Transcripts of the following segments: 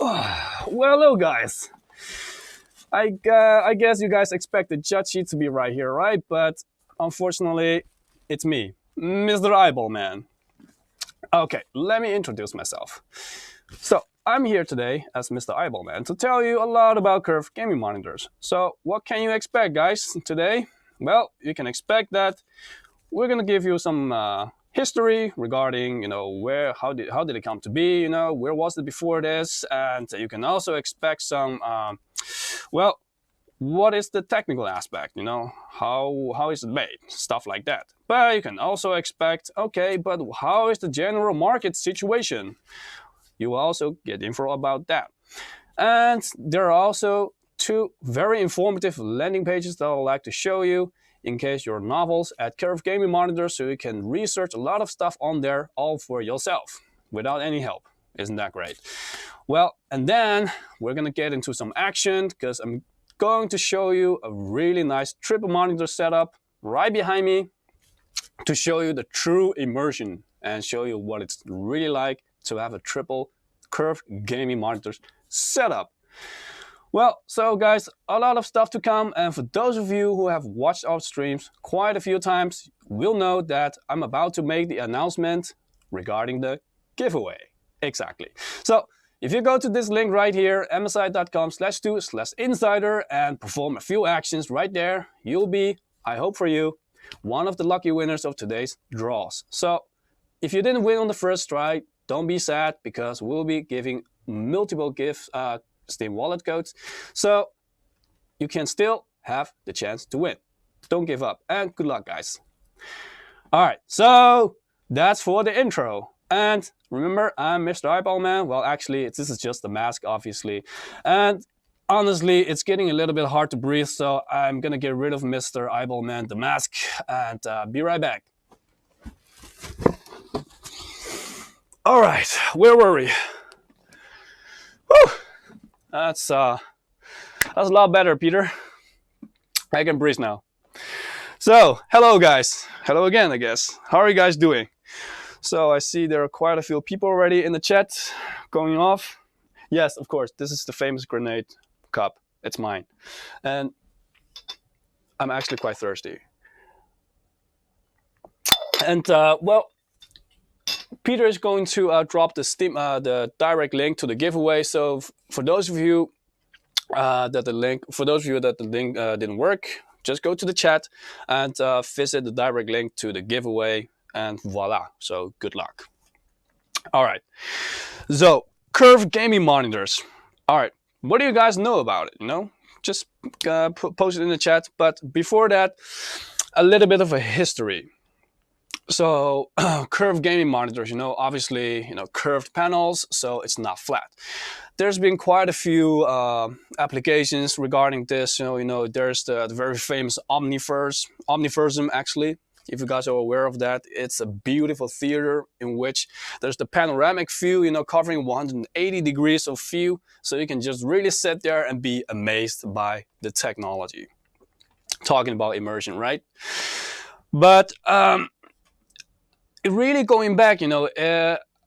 Well, hello guys. I guess you guys expect the judge sheet to be right here, right? But unfortunately, it's me, Mr. Eyeball Man. Okay, let me introduce myself. So I'm here today as Mr. Eyeball Man to tell you a lot about curved gaming monitors. So what can you expect, guys, today? Well, you can expect that we're gonna give you some history regarding, how did it come to be, where was it before this, and you can also expect some, well, what is the technical aspect, how is it made, stuff like that. But you can also expect, okay, but how is the general market situation? You will also get info about that. And there are also two very informative landing pages that I would like to show you in case you're novice at curved gaming monitors, so you can research a lot of stuff on there all for yourself without any help. Isn't that great? Well, and then we're gonna get into some action because I'm going to show you a really nice triple monitor setup right behind me to show you the true immersion and show you what it's really like to have a triple curved gaming monitors setup. Well, so guys, a lot of stuff to come, and for those of you who have watched our streams quite a few times, will know that I'm about to make the announcement regarding the giveaway. Exactly. So if you go to this link right here, msi.com/2/insider, and perform a few actions right there, you'll be, I hope for you, one of the lucky winners of today's draws. So if you didn't win on the first try, don't be sad, because we'll be giving multiple gifts, Steam wallet codes, so you can still have the chance to win. Don't give up, and good luck, guys. All right, so that's for the intro. And remember, I'm Mr. Eyeball Man. Well, actually, this is just the mask, obviously. And honestly, it's getting a little bit hard to breathe, so I'm gonna get rid of Mr. Eyeball Man, the mask, and be right back. All right, where were we? Whew. That's a lot better, Peter. I can breathe now. So, hello guys. Hello again, I guess. How are you guys doing? So I see there are quite a few people already in the chat going off. Yes, of course, this is the famous grenade cup. It's mine. And I'm actually quite thirsty. And well, Peter is going to drop the direct link to the giveaway. So for those of you that the link didn't work, just go to the chat and visit the direct link to the giveaway, and voila. So good luck. All right. So curved gaming monitors. All right. What do you guys know about it? Just post it in the chat. But before that, a little bit of a history. So curved gaming monitors, obviously, curved panels, so it's not flat. There's been quite a few applications regarding this. There's the very famous Omniversum, actually. If you guys are aware of that, it's a beautiful theater in which there's the panoramic view, covering 180 degrees of view. So you can just really sit there and be amazed by the technology. Talking about immersion, right? But really going back,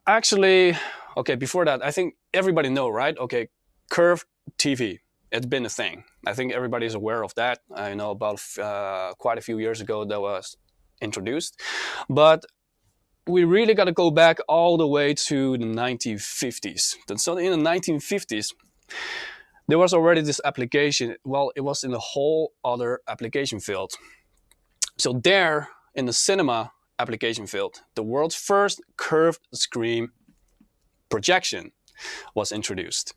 actually, okay, before that, I think everybody know, right? Okay, curved TV, it's been a thing. I think everybody's aware of that. I know about quite a few years ago that was introduced, but we really got to go back all the way to the 1950s. So in the 1950s, there was already this application. Well, it was in a whole other application field. So there, in the cinema application field, the world's first curved screen projection was introduced.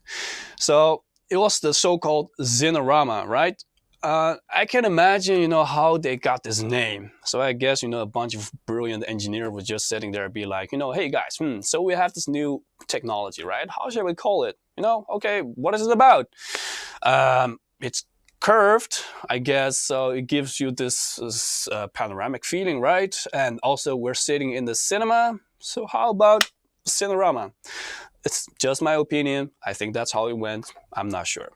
So it was the so-called Cinerama, right? I can imagine, how they got this name. So I guess, a bunch of brilliant engineers was just sitting there and be like, hey guys, so we have this new technology, right? How shall we call it? Okay, what is it about? It's curved, I guess, so it gives you this panoramic feeling, right? And also we're sitting in the cinema, so how about Cinerama? It's just my opinion. I think that's how it went. I'm not sure.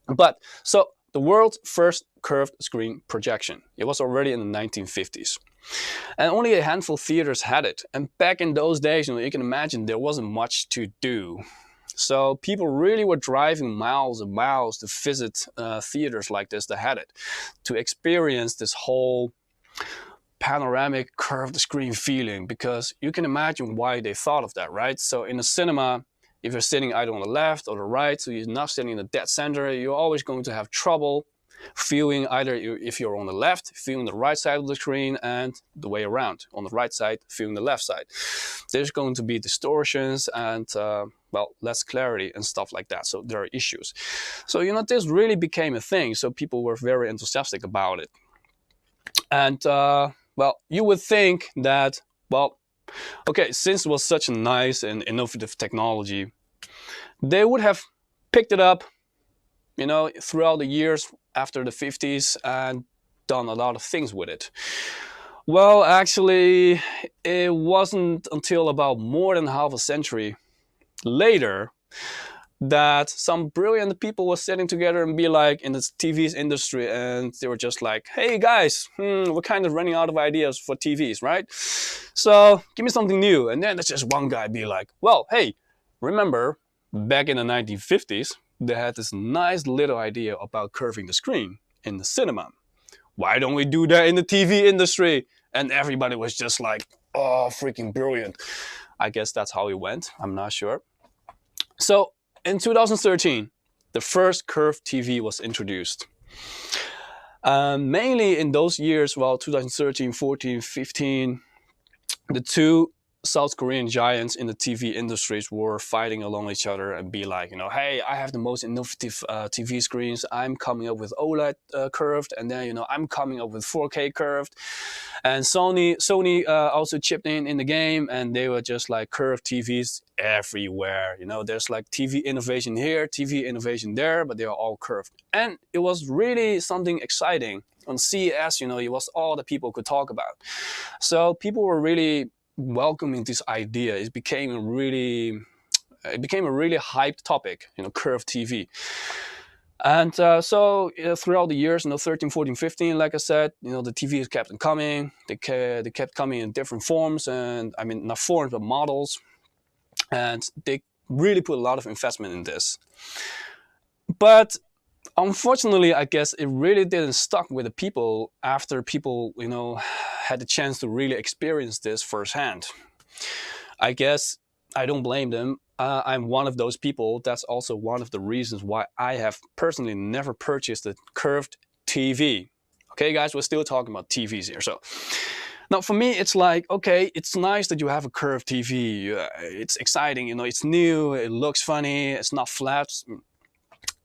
But so the world's first curved screen projection, it was already in the 1950s. And only a handful of theaters had it. And back in those days, you can imagine there wasn't much to do. So people really were driving miles and miles to visit theaters like this that had it, to experience this whole panoramic curved screen feeling, because you can imagine why they thought of that, right? So in a cinema, if you're sitting either on the left or the right, so you're not sitting in the dead center, you're always going to have trouble viewing either if you're on the left, viewing the right side of the screen, and the way around, on the right side, viewing the left side. There's going to be distortions and well, less clarity and stuff like that. So there are issues. So this really became a thing. So people were very enthusiastic about it. And well, you would think that, well, okay, since it was such a nice and innovative technology, they would have picked it up, throughout the years after the 50s and done a lot of things with it. Well, actually, it wasn't until about more than half a century later that some brilliant people were sitting together and be like in the TV's industry, and they were just like, hey guys, we're kind of running out of ideas for TVs, right? So give me something new. And then there's just one guy be like, well, hey, remember back in the 1950s, they had this nice little idea about curving the screen in the cinema. Why don't we do that in the TV industry? And everybody was just like, oh, freaking brilliant. I guess that's how it went. I'm not sure. So in 2013, the first curved TV was introduced. Mainly in those years, well, 2013, 14, 15, the two South Korean giants in the TV industries were fighting along each other and be like, hey, I have the most innovative TV screens. I'm coming up with OLED curved, and then I'm coming up with 4K curved. And Sony also chipped in the game, and they were just like curved TVs everywhere. There's like TV innovation here, TV innovation there, but they are all curved. And it was really something exciting. On CES, it was all that people could talk about. So people were really welcoming this idea. It became a really hyped topic, curved TV. And so throughout the years, 13, 14, 15, like I said, the TVs kept coming. They kept coming in different forms, and I mean not forms but models. And they really put a lot of investment in this. But unfortunately, I guess it really didn't stuck with the people after people, had the chance to really experience this firsthand. I guess I don't blame them. I'm one of those people. That's also one of the reasons why I have personally never purchased a curved TV. Okay, guys, we're still talking about TVs here. So now for me, it's like, okay, it's nice that you have a curved TV. It's exciting, it's new, it looks funny, it's not flat.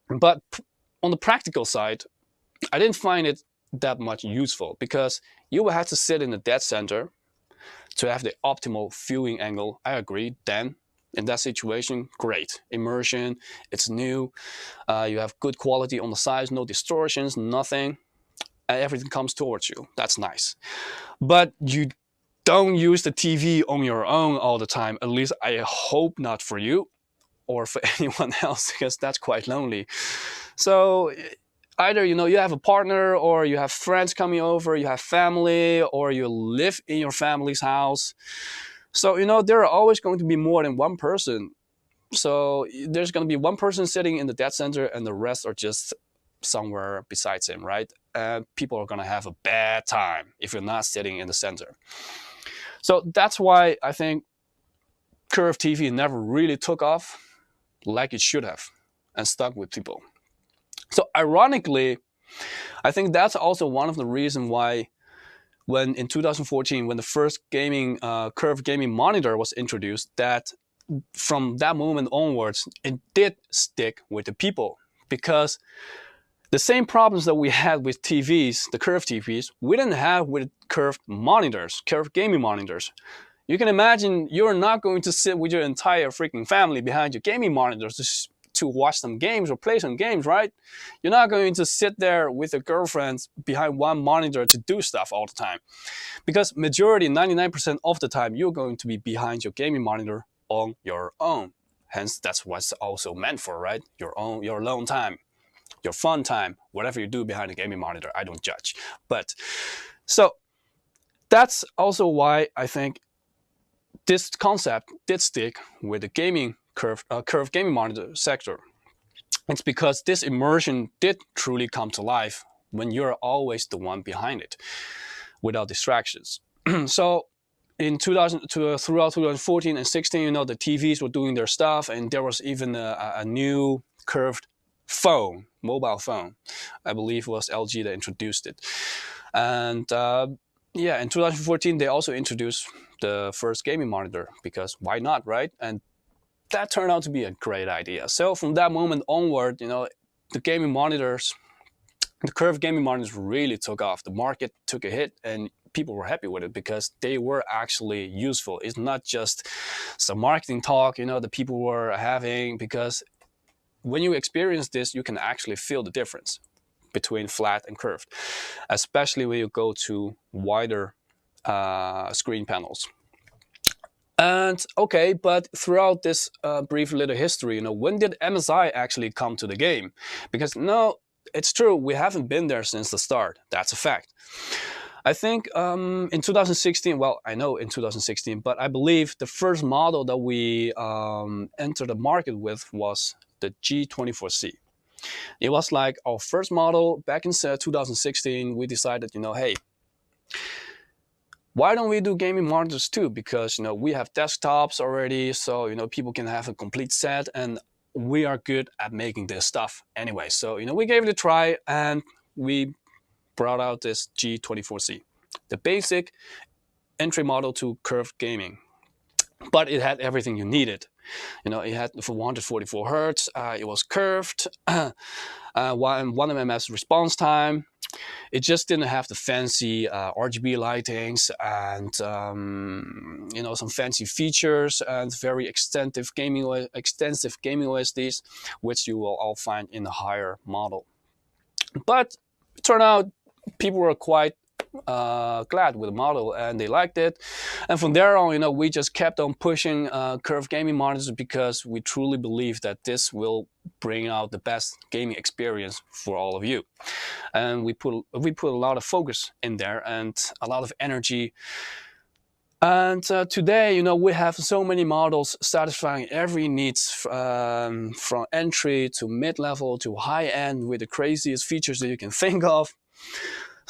But on the practical side, I didn't find it that much useful, because you will have to sit in the dead center to have the optimal viewing angle. I agree. Then in that situation, great. Immersion, it's new. You have good quality on the sides, no distortions, nothing. Everything comes towards you. That's nice. But you don't use the TV on your own all the time. At least I hope not for you or for anyone else, because that's quite lonely. So either you have a partner, or you have friends coming over, you have family, or you live in your family's house. So there are always going to be more than one person. So there's going to be one person sitting in the dead center, and the rest are just somewhere besides him, right? And people are going to have a bad time if you're not sitting in the center. So that's why I think curved TV never really took off like it should have and stuck with people. So ironically, I think that's also one of the reasons why when in 2014, when the first curved gaming monitor was introduced, that from that moment onwards, it did stick with the people. Because the same problems that we had with TVs, the curved TVs, we didn't have with curved monitors, curved gaming monitors. You can imagine you're not going to sit with your entire freaking family behind your gaming monitors to watch some games or play some games, right? You're not going to sit there with your girlfriends behind one monitor to do stuff all the time. Because majority, 99% of the time, you're going to be behind your gaming monitor on your own. Hence, that's what's also meant for, right? Your alone time, your fun time, whatever you do behind a gaming monitor. I don't judge. But so that's also why I think this concept did stick with the gaming curved gaming monitor sector. It's because this immersion did truly come to life when you're always the one behind it, without distractions. So in throughout 2014 and 16, you know, the TVs were doing their stuff, and there was even a new curved phone, mobile phone. I believe it was LG that introduced it. And yeah, in 2014, they also introduced the first gaming monitor, because why not, right? And that turned out to be a great idea. So from that moment onward, you know, the gaming monitors, the curved gaming monitors really took off. The market took a hit, and people were happy with it because they were actually useful. It's not just some marketing talk, you know, that people were having, because when you experience this, you can actually feel the difference between flat and curved, especially when you go to wider screen panels. And okay, but throughout this brief little history, you know, when did MSI actually come to the game? Because no, it's true, we haven't been there since the start. That's a fact. I think in 2016, well, I know in 2016, but I believe the first model that we entered the market with was the G24C. It was like our first model back in 2016. We decided, you know, hey, why don't we do gaming monitors too? Because, you know, we have desktops already, so, you know, people can have a complete set, and we are good at making this stuff anyway. So, you know, we gave it a try, and we brought out this G24C, the basic entry model to curved gaming. But it had everything you needed. You know, it had for 144 hertz, it was curved, 1 ms response time. It just didn't have the fancy RGB lightings and you know, some fancy features and very extensive gaming OSDs, which you will all find in the higher model. But it turned out people were quite glad with the model, and they liked it. And from there on, you know, we just kept on pushing curved gaming monitors, because we truly believe that this will bring out the best gaming experience for all of you. And we put a lot of focus in there and a lot of energy. And today, you know, we have so many models satisfying every needs, from entry to mid-level to high-end, with the craziest features that you can think of.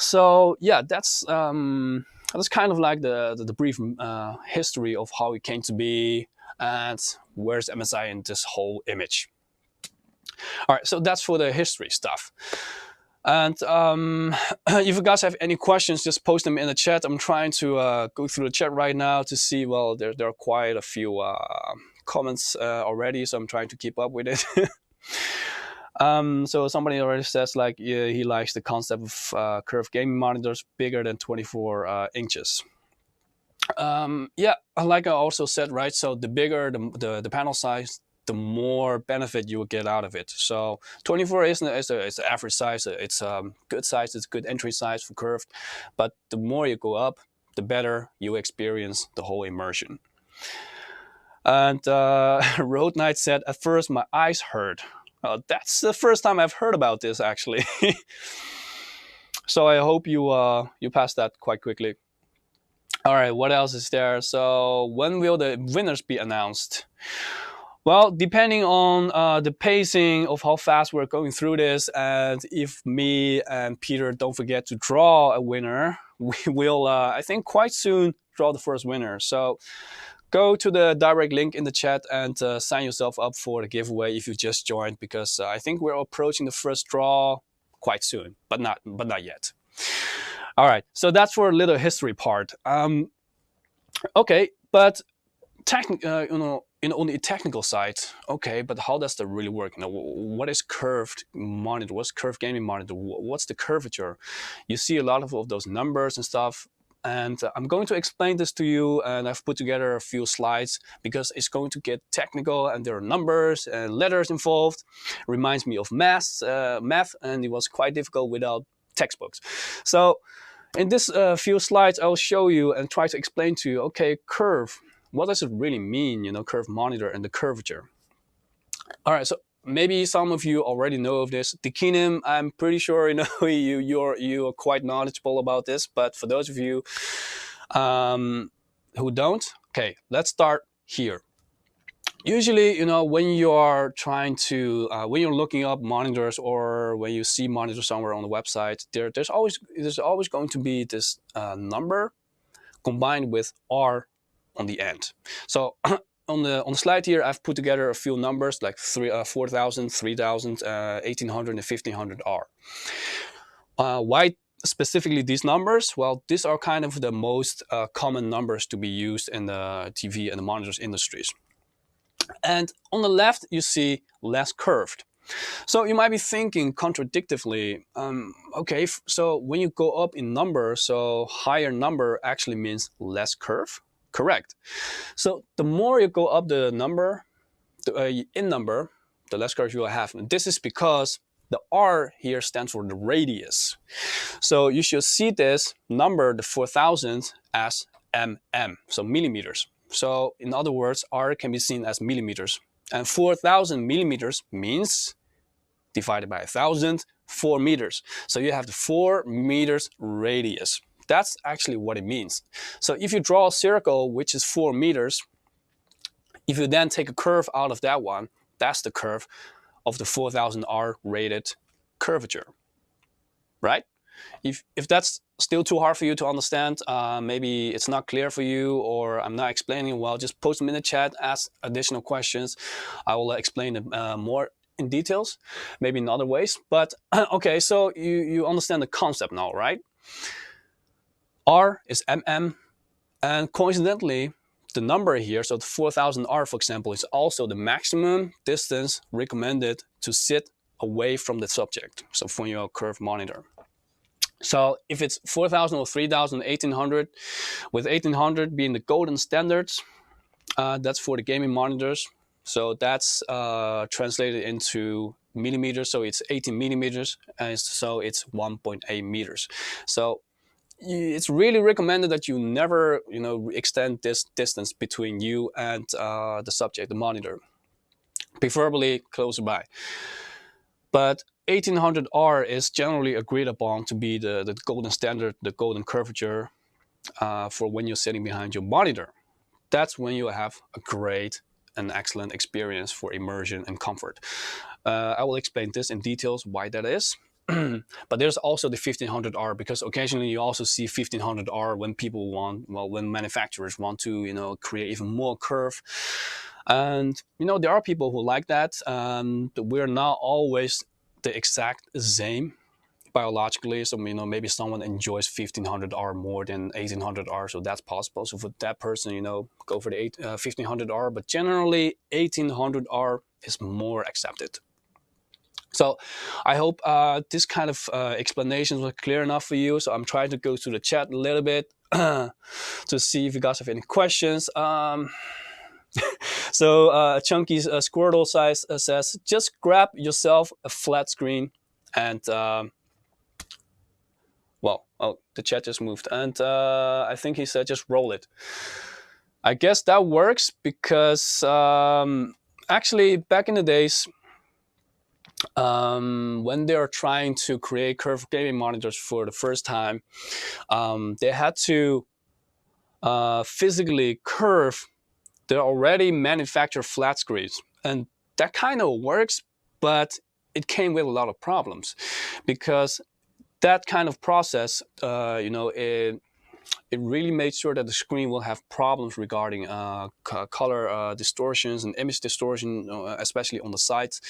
So yeah, that's kind of like the brief history of how it came to be and where's MSI in this whole image. All right, so that's for the history stuff. And if you guys have any questions, just post them in the chat. I'm trying to go through the chat right now to see, well, there are quite a few comments already, so I'm trying to keep up with it. So somebody already says, like, yeah, he likes the concept of curved gaming monitors bigger than 24 inches. Yeah, like I also said, right, so the bigger the panel size, the more benefit you will get out of it. So 24 is an average size. It's a good size. It's a good entry size for curved. But the more you go up, the better you experience the whole immersion. And Road Knight said, at first my eyes hurt. That's the first time I've heard about this, actually. So I hope you passed that quite quickly. All right, what else is there? So when will the winners be announced? Well, depending on the pacing of how fast we're going through this, and if me and Peter don't forget to draw a winner, we will, I think, quite soon draw the first winner. So go to the direct link in the chat and sign yourself up for the giveaway if you just joined, because I think we're approaching the first draw quite soon, but not yet. All right, so that's for a little history part. Okay, but you know, on the technical side, okay, but how does that really work? You know, what is curved monitor? What's curved gaming monitor? What's the curvature? You see a lot of those numbers and stuff. And I'm going to explain this to you, and I've put together a few slides because it's going to get technical and there are numbers and letters involved. Reminds me of math, and it was quite difficult without textbooks. So in this few slides, I'll show you and try to explain to you, okay, curve, what does it really mean, you know, curved monitor and the curvature. All right, so maybe some of you already know of this. Dikinim, I'm pretty sure, you know, you're quite knowledgeable about this, but for those of you who don't, okay, let's start here. Usually, you know, when you are trying to, when you're looking up monitors or when you see monitors somewhere on the website, there's always going to be this number combined with R on the end. So on the slide here, I've put together a few numbers like 4,000, 3,000, 1,800, and 1,500 R. Why specifically these numbers? Well, these are kind of the most common numbers to be used in the TV and the monitors industries. And on the left, you see less curved. So you might be thinking contradictively, okay, so when you go up in number, so higher number actually means less curve? Correct. So the more you go up the number, in number, the less curve you will have. And this is because the R here stands for the radius. So you should see this number, the 4,000, as mm, so millimeters. So in other words, R can be seen as millimeters. And 4,000 millimeters means divided by 1,000, 4 meters. So you have the 4 meters radius. That's actually what it means. So if you draw a circle which is 4 meters, if you then take a curve out of that one, that's the curve of the 4,000 R rated curvature, right? If that's still too hard for you to understand, maybe it's not clear for you or I'm not explaining well, just post them in the chat, ask additional questions. I will explain it more in details, maybe in other ways. But okay, so you understand the concept now, right? R is mm, and coincidentally, the number here, so the 4,000 R, for example, is also the maximum distance recommended to sit away from the subject, so from your curved monitor. So if it's 4,000 or 3,000, 1,800, with 1,800 being the golden standards, that's for the gaming monitors. So that's translated into millimeters, so it's 18 millimeters, and so it's 1.8 meters. So it's really recommended that you never, extend this distance between you and the subject, the monitor, preferably closer by. But 1,800 R is generally agreed upon to be the golden standard, the golden curvature for when you're sitting behind your monitor. That's when you have a great and excellent experience for immersion and comfort. I will explain this in details why that is. But there's also the 1,500 R, because occasionally you also see 1,500 R when people want, well, when manufacturers want to, create even more curve. And, there are people who like that. We're not always the exact same biologically. So, maybe someone enjoys 1,500 R more than 1,800 R. So that's possible. So for that person, go for the 1,500 R. But generally, 1,800 R is more accepted. So I hope this kind of explanations were clear enough for you. So I'm trying to go through the chat a little bit to see if you guys have any questions. So Chunky's Squirtle size says, just grab yourself a flat screen and, the chat just moved. And I think he said just roll it. I guess that works because actually back in the days, when they are trying to create curved gaming monitors for the first time, they had to physically curve their already manufactured flat screens. And that kind of works, but it came with a lot of problems because that kind of process, it really made sure that the screen will have problems regarding color distortions and image distortion, especially on the sides.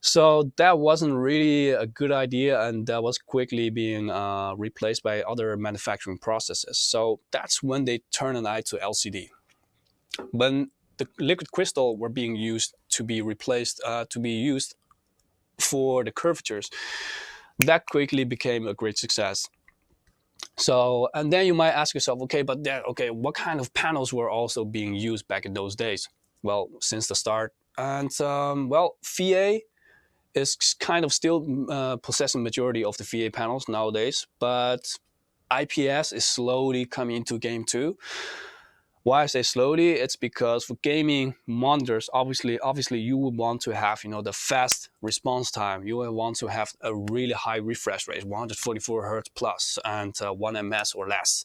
So that wasn't really a good idea, and that was quickly being replaced by other manufacturing processes. So that's when they turned an eye to LCD. When the liquid crystal were being used to be replaced, to be used for the curvatures, that quickly became a great success. So, and then you might ask yourself, okay, what kind of panels were also being used back in those days? Well, since the start, and VA is kind of still possessing majority of the VA panels nowadays, but IPS is slowly coming into game too. Why I say slowly? It's because for gaming monitors, obviously you would want to have, the fast response time. You will want to have a really high refresh rate, 144 Hz plus, and 1 ms or less.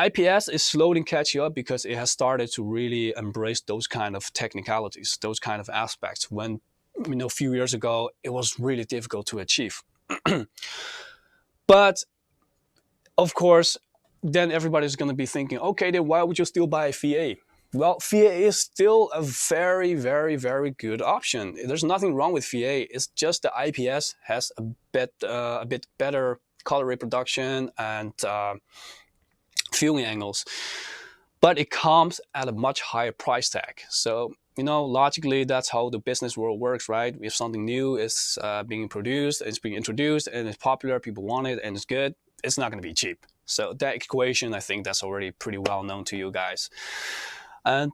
IPS is slowly catching up because it has started to really embrace those kind of technicalities, those kind of aspects. When a few years ago, it was really difficult to achieve. But of course, then everybody's going to be thinking, okay, then why would you still buy a VA? Well, VA is still a very, very, very good option. There's nothing wrong with VA. It's just the IPS has a bit better color reproduction and viewing angles, but it comes at a much higher price tag. So logically, that's how the business world works, right? If something new is being produced, it's being introduced, and it's popular, people want it, and it's good, it's not going to be cheap. So that equation, I think that's already pretty well known to you guys. And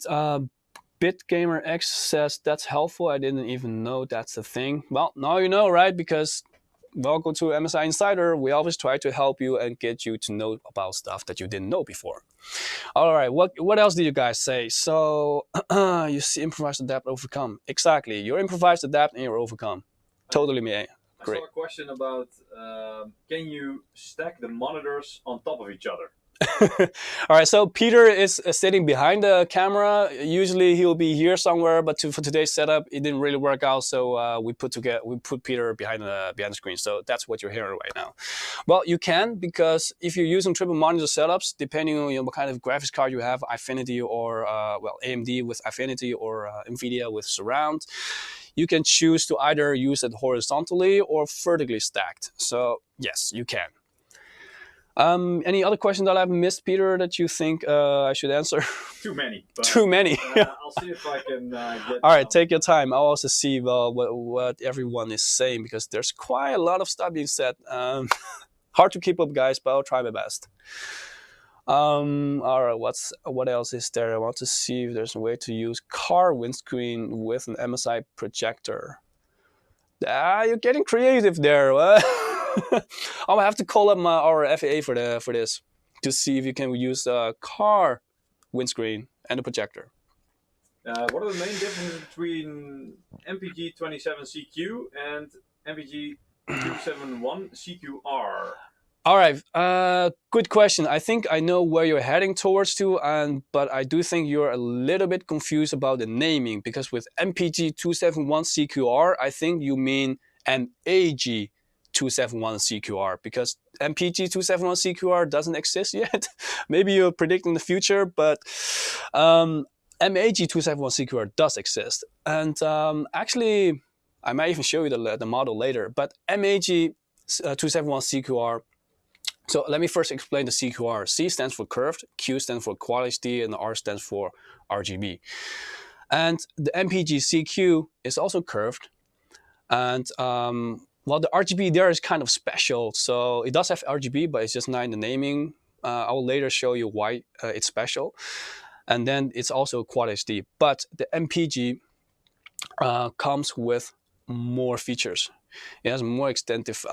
BitGamerX says that's helpful. I didn't even know that's a thing. Well, now you know, right? Because welcome to MSI Insider. We always try to help you and get you to know about stuff that you didn't know before. All right, what else did you guys say? So you see, improvise, adapt, overcome. Exactly, you're improvise, adapt, and you're overcome. Totally me. Great. I saw a question about can you stack the monitors on top of each other? All right, so Peter is sitting behind the camera. Usually he'll be here somewhere, but for today's setup, it didn't really work out. So we put Peter behind the screen. So that's what you're hearing right now. Well, you can, because if you're using triple monitor setups, depending on what kind of graphics card you have, Affinity or AMD with Affinity or Nvidia with Surround, you can choose to either use it horizontally or vertically stacked. So yes, you can. Any other question that I've missed, Peter, that you think I should answer? Too many. Too many. I'll see if I can get. All right, take your time. I'll also see what everyone is saying, because there's quite a lot of stuff being said. Hard to keep up, guys, but I'll try my best. All right, what else is there? I want to see if there's a way to use car windscreen with an MSI projector. You're getting creative there. I'll have to call up our FAA for this to see if you can use a car windscreen and a projector. What are the main differences between MPG 27CQ and MPG 271CQR? All right, good question. I think I know where you're heading towards to, but I do think you're a little bit confused about the naming, because with MPG 271CQR, I think you mean MAG 271CQR, because MPG 271CQR doesn't exist yet. Maybe you're predicting the future, but MAG 271CQR does exist. And actually, I might even show you the model later, but MAG 271CQR. So let me first explain the CQR. C stands for curved, Q stands for quality, and R stands for RGB. And the MPG CQ is also curved. And well, the RGB there is kind of special. So it does have RGB, but it's just not in the naming. I will later show you why it's special. And then it's also Quad HD. But the MPG comes with more features. It has more extensive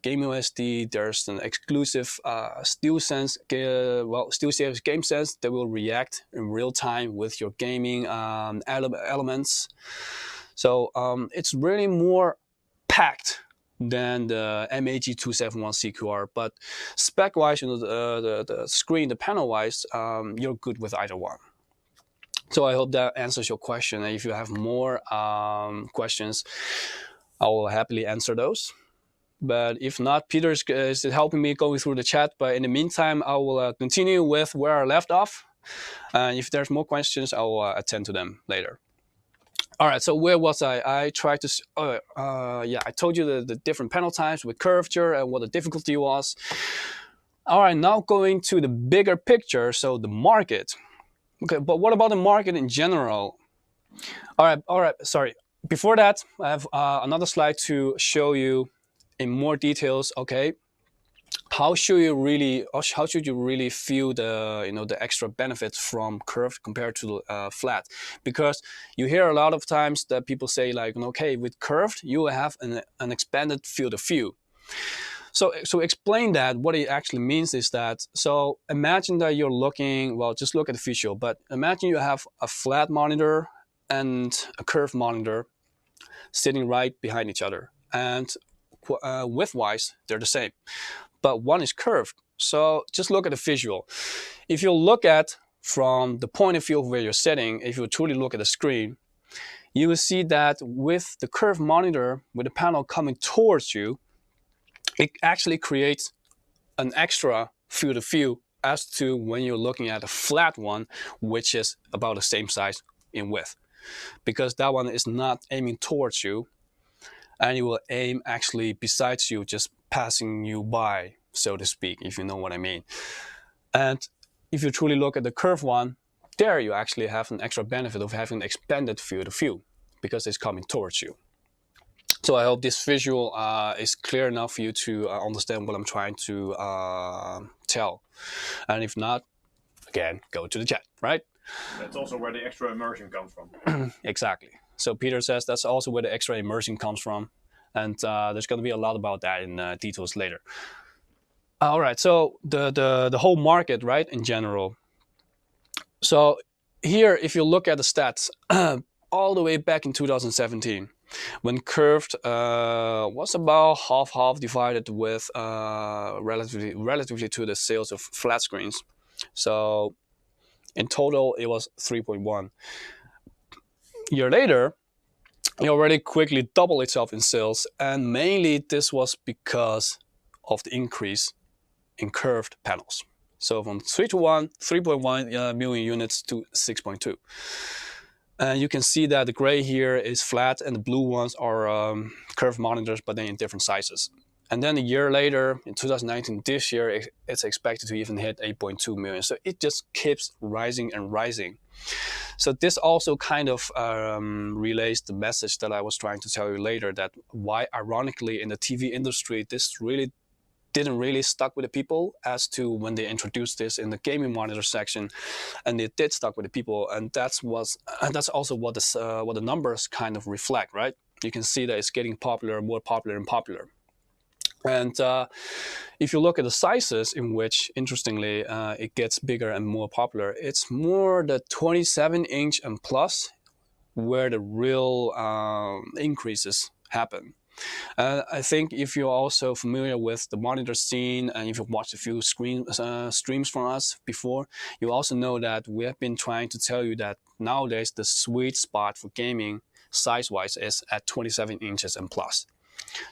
gaming OSD. There's an exclusive StillSense game sense that will react in real time with your gaming elements. So it's really more packed than the MAG 271CQR, but spec-wise, the screen, the panel-wise, you're good with either one. So I hope that answers your question. And if you have more questions, I will happily answer those. But if not, Peter is helping me going through the chat. But in the meantime, I will continue with where I left off. And if there's more questions, I will attend to them later. All right, so where was I? I tried to, I told you the different panel types with curvature and what the difficulty was. All right, now going to the bigger picture, so the market. Okay, but what about the market in general? All right, sorry. Before that, I have another slide to show you in more details. Okay, how should you really feel the extra benefits from curved compared to flat? Because you hear a lot of times that people say like, okay, with curved you will have an expanded field of view. So explain that. What it actually means is that, so imagine that you're looking, well, just look at the visual, but imagine you have a flat monitor and a curved monitor sitting right behind each other, and width-wise they're the same, but one is curved So just look at the visual. If you look at from the point of view of where you're sitting, if you truly look at the screen, you will see that with the curved monitor, with the panel coming towards you, it actually creates an extra field of view as to when you're looking at a flat one, which is about the same size in width. Because that one is not aiming towards you, and it will aim actually besides you, just passing you by, so to speak, if you know what I mean. And if you truly look at the curved one, there you actually have an extra benefit of having an expanded field of view because it's coming towards you. So I hope this visual is clear enough for you to understand what I'm trying to tell. And if not, again, go to the chat, right? That's also where the extra immersion comes from. Exactly. So Peter says that's also where the extra immersion comes from. And there's going to be a lot about that in details later. All right, so the whole market, right, in general. So here, if you look at the stats, all the way back in 2017, when curved was about half divided with relatively to the sales of flat screens. So in total, it was 3.1. A year later, it already quickly doubled itself in sales, and mainly this was because of the increase in curved panels. So from 3.1 million units to 6.2. And you can see that the gray here is flat and the blue ones are curved monitors, but then in different sizes. And then a year later, in 2019, this year, it's expected to even hit 8.2 million. So it just keeps rising and rising. So this also kind of relays the message that I was trying to tell you later, that why ironically in the TV industry, this really didn't really stuck with the people as to when they introduced this in the gaming monitor section, and it did stuck with the people, and that's also what the numbers kind of reflect, right? You can see that it's getting popular, more popular and popular. And if you look at the sizes in which, interestingly, it gets bigger and more popular, it's more the 27-inch and plus where the real increases happen. I think if you're also familiar with the monitor scene and if you've watched a few streams from us before, you also know that we have been trying to tell you that nowadays the sweet spot for gaming size-wise is at 27 inches and plus.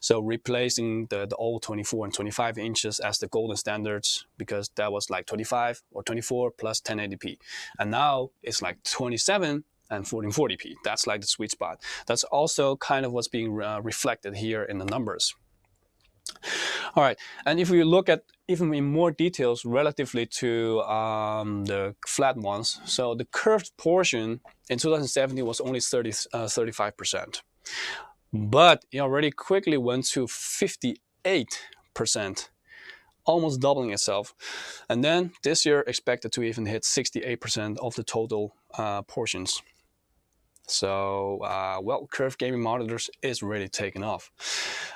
So replacing the old 24 and 25 inches as the golden standards, because that was like 25 or 24 plus 1080p. And now it's like 27 and 1440p. That's like the sweet spot. That's also kind of what's being reflected here in the numbers. All right, and if we look at even in more details relatively to the flat ones, so the curved portion in 2017 was only 35%. But it already quickly went to 58%, almost doubling itself. And then this year expected to even hit 68% of the total portions. So, well, curved gaming monitors is really taking off.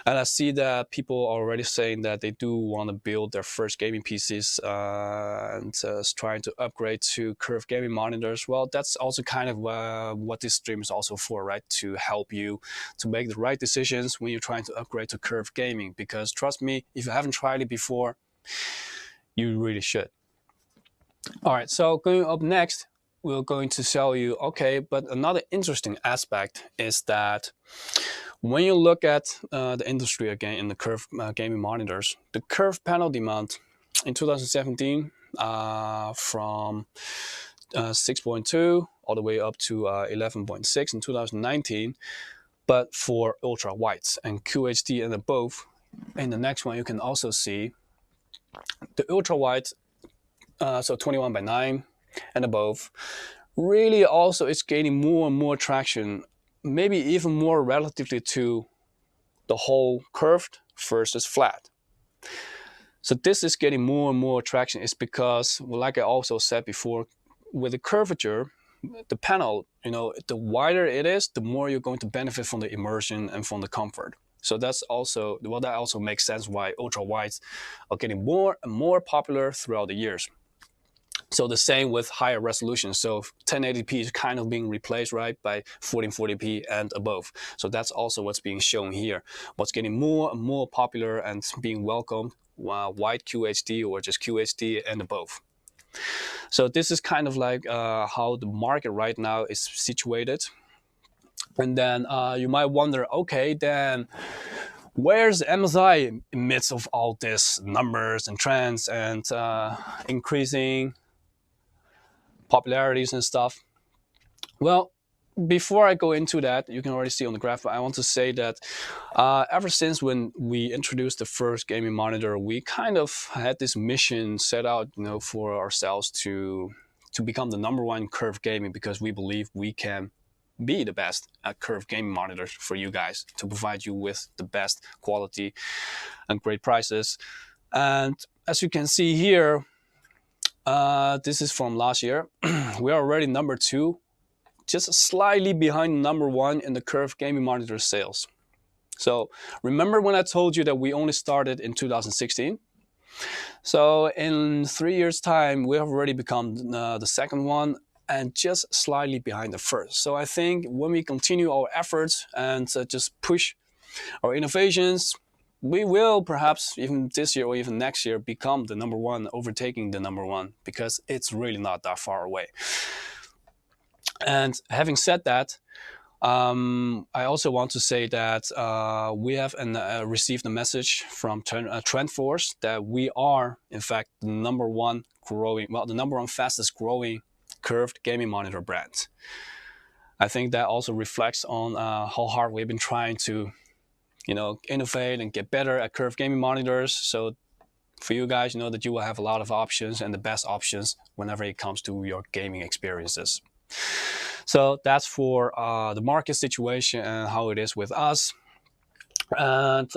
And I see that people are already saying that they do want to build their first gaming PCs and trying to upgrade to curved gaming monitors. Well, that's also kind of what this stream is also for, right? To help you to make the right decisions when you're trying to upgrade to curved gaming. Because trust me, if you haven't tried it before, you really should. All right, so going up next, we're going to show you, okay, but another interesting aspect is that when you look at the industry again in the curved gaming monitors, the curved panel demand in 2017 from 6.2 all the way up to 11.6 in 2019, but for ultra wides and QHD and above. In the next one, you can also see the ultra wide, so 21 by 9 and above, really also it's gaining more and more traction, maybe even more relatively to the whole curved versus flat. So this is getting more and more traction. It's because, well, like I also said before, with the curvature, the panel, the wider it is, the more you're going to benefit from the immersion and from the comfort. So that's also, well, that also makes sense why ultra wides are getting more and more popular throughout the years. So the same with higher resolution. So 1080p is kind of being replaced, right, by 1440p and above. So that's also what's being shown here. What's getting more and more popular and being welcomed wide QHD or just QHD and above. So this is kind of like how the market right now is situated. And then you might wonder, okay, then where's MSI in the midst of all this numbers and trends and increasing popularities and stuff? Well, before I go into that, you can already see on the graph, I want to say that ever since when we introduced the first gaming monitor, we kind of had this mission set out, for ourselves to become the #1 in curved gaming, because we believe we can be the best at curved gaming monitors for you guys, to provide you with the best quality and great prices. And as you can see here, this is from last year. We are already #2, just slightly behind #1 in the curved gaming monitor sales. So remember when I told you that we only started in 2016? So in 3 years' time, we have already become the second one, and just slightly behind the first. So I think when we continue our efforts and just push our innovations, we will perhaps even this year or even next year become the #1, overtaking the #1, because it's really not that far away. And having said that, I also want to say that we have received a message from TrendForce that we are, in fact, the #1 growing, the #1 fastest growing curved gaming monitor brand. I think that also reflects on how hard we've been trying to, innovate and get better at curved gaming monitors. So for you guys, that you will have a lot of options, and the best options whenever it comes to your gaming experiences. So that's for the market situation and how it is with us. And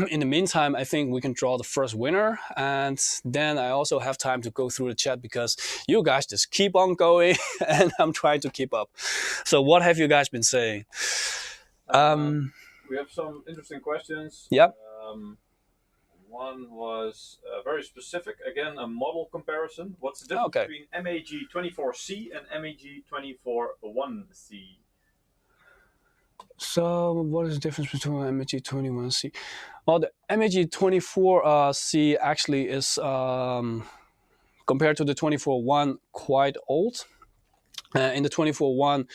in the meantime, I think we can draw the first winner, and then I also have time to go through the chat, because you guys just keep on going and I'm trying to keep up. So what have you guys been saying? We have some interesting questions. Yeah. One was very specific. Again, a model comparison. What's the difference between MAG24C and MAG24-1C? So what is the difference between MAG21C? Well, the MAG24C actually is, compared to the 24-1, quite old. In the 24-1,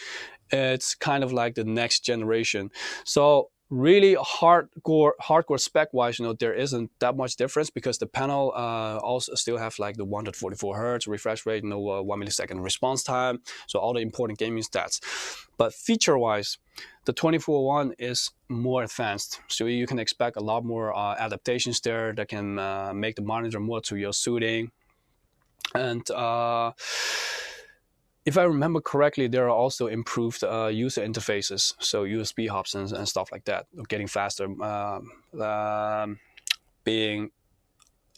it's kind of like the next generation. So really hardcore spec-wise, there isn't that much difference, because the panel also still have like the 144 Hz refresh rate, 1 millisecond response time, so all the important gaming stats. But feature-wise, the 24-1 is more advanced, so you can expect a lot more adaptations there that can make the monitor more to your suiting. And if I remember correctly, there are also improved user interfaces, so USB hubs and stuff like that, getting faster, being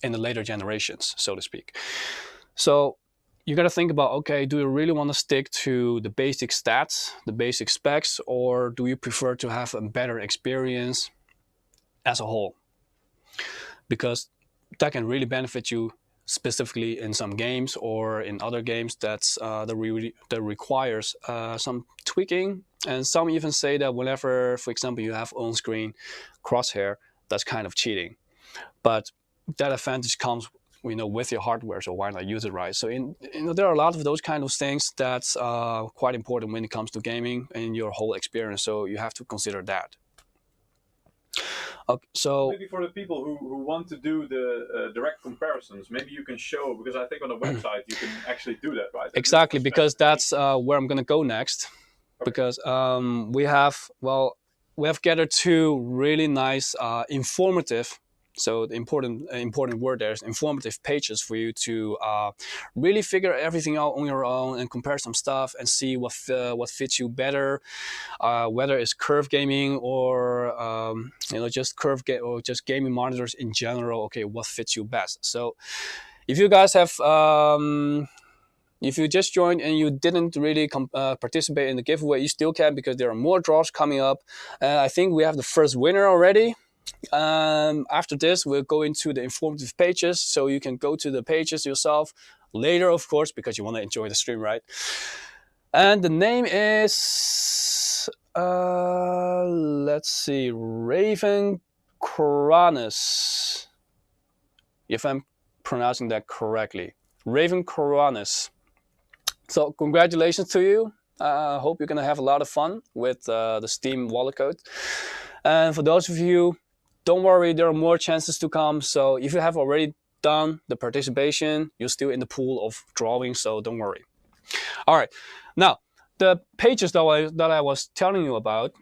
in the later generations, so to speak. So you got to think about, okay, do you really want to stick to the basic stats, the basic specs, or do you prefer to have a better experience as a whole? Because that can really benefit you specifically in some games, or in other games that requires some tweaking. And some even say that whenever, for example, you have on-screen crosshair, that's kind of cheating. But that advantage comes, with your hardware, so why not use it right? So there are a lot of those kind of things that's quite important when it comes to gaming and your whole experience. So you have to consider that. Okay, so maybe for the people who want to do the direct comparisons, maybe you can show, because I think on the website you can actually do that, right? Exactly, because that's where I'm gonna go next. Okay. Because we have gathered two really nice, informative. So the important word there is informative pages for you to really figure everything out on your own and compare some stuff and see what fits you better, whether it's curved gaming or just or just gaming monitors in general. Okay, what fits you best? So if you guys have if you just joined and you didn't really participate in the giveaway, you still can, because there are more draws coming up. I think we have the first winner already. After this, we'll go into the informative pages, so you can go to the pages yourself later, of course, because you want to enjoy the stream, right? And the name is let's see, Raven Coronis, if I'm pronouncing that correctly. Raven Coronis. So congratulations to you. I hope you're gonna have a lot of fun with the Steam wallet code. And for those of you, don't worry, there are more chances to come. So if you have already done the participation, you're still in the pool of drawing, so don't worry. All right, now the pages that I was telling you about.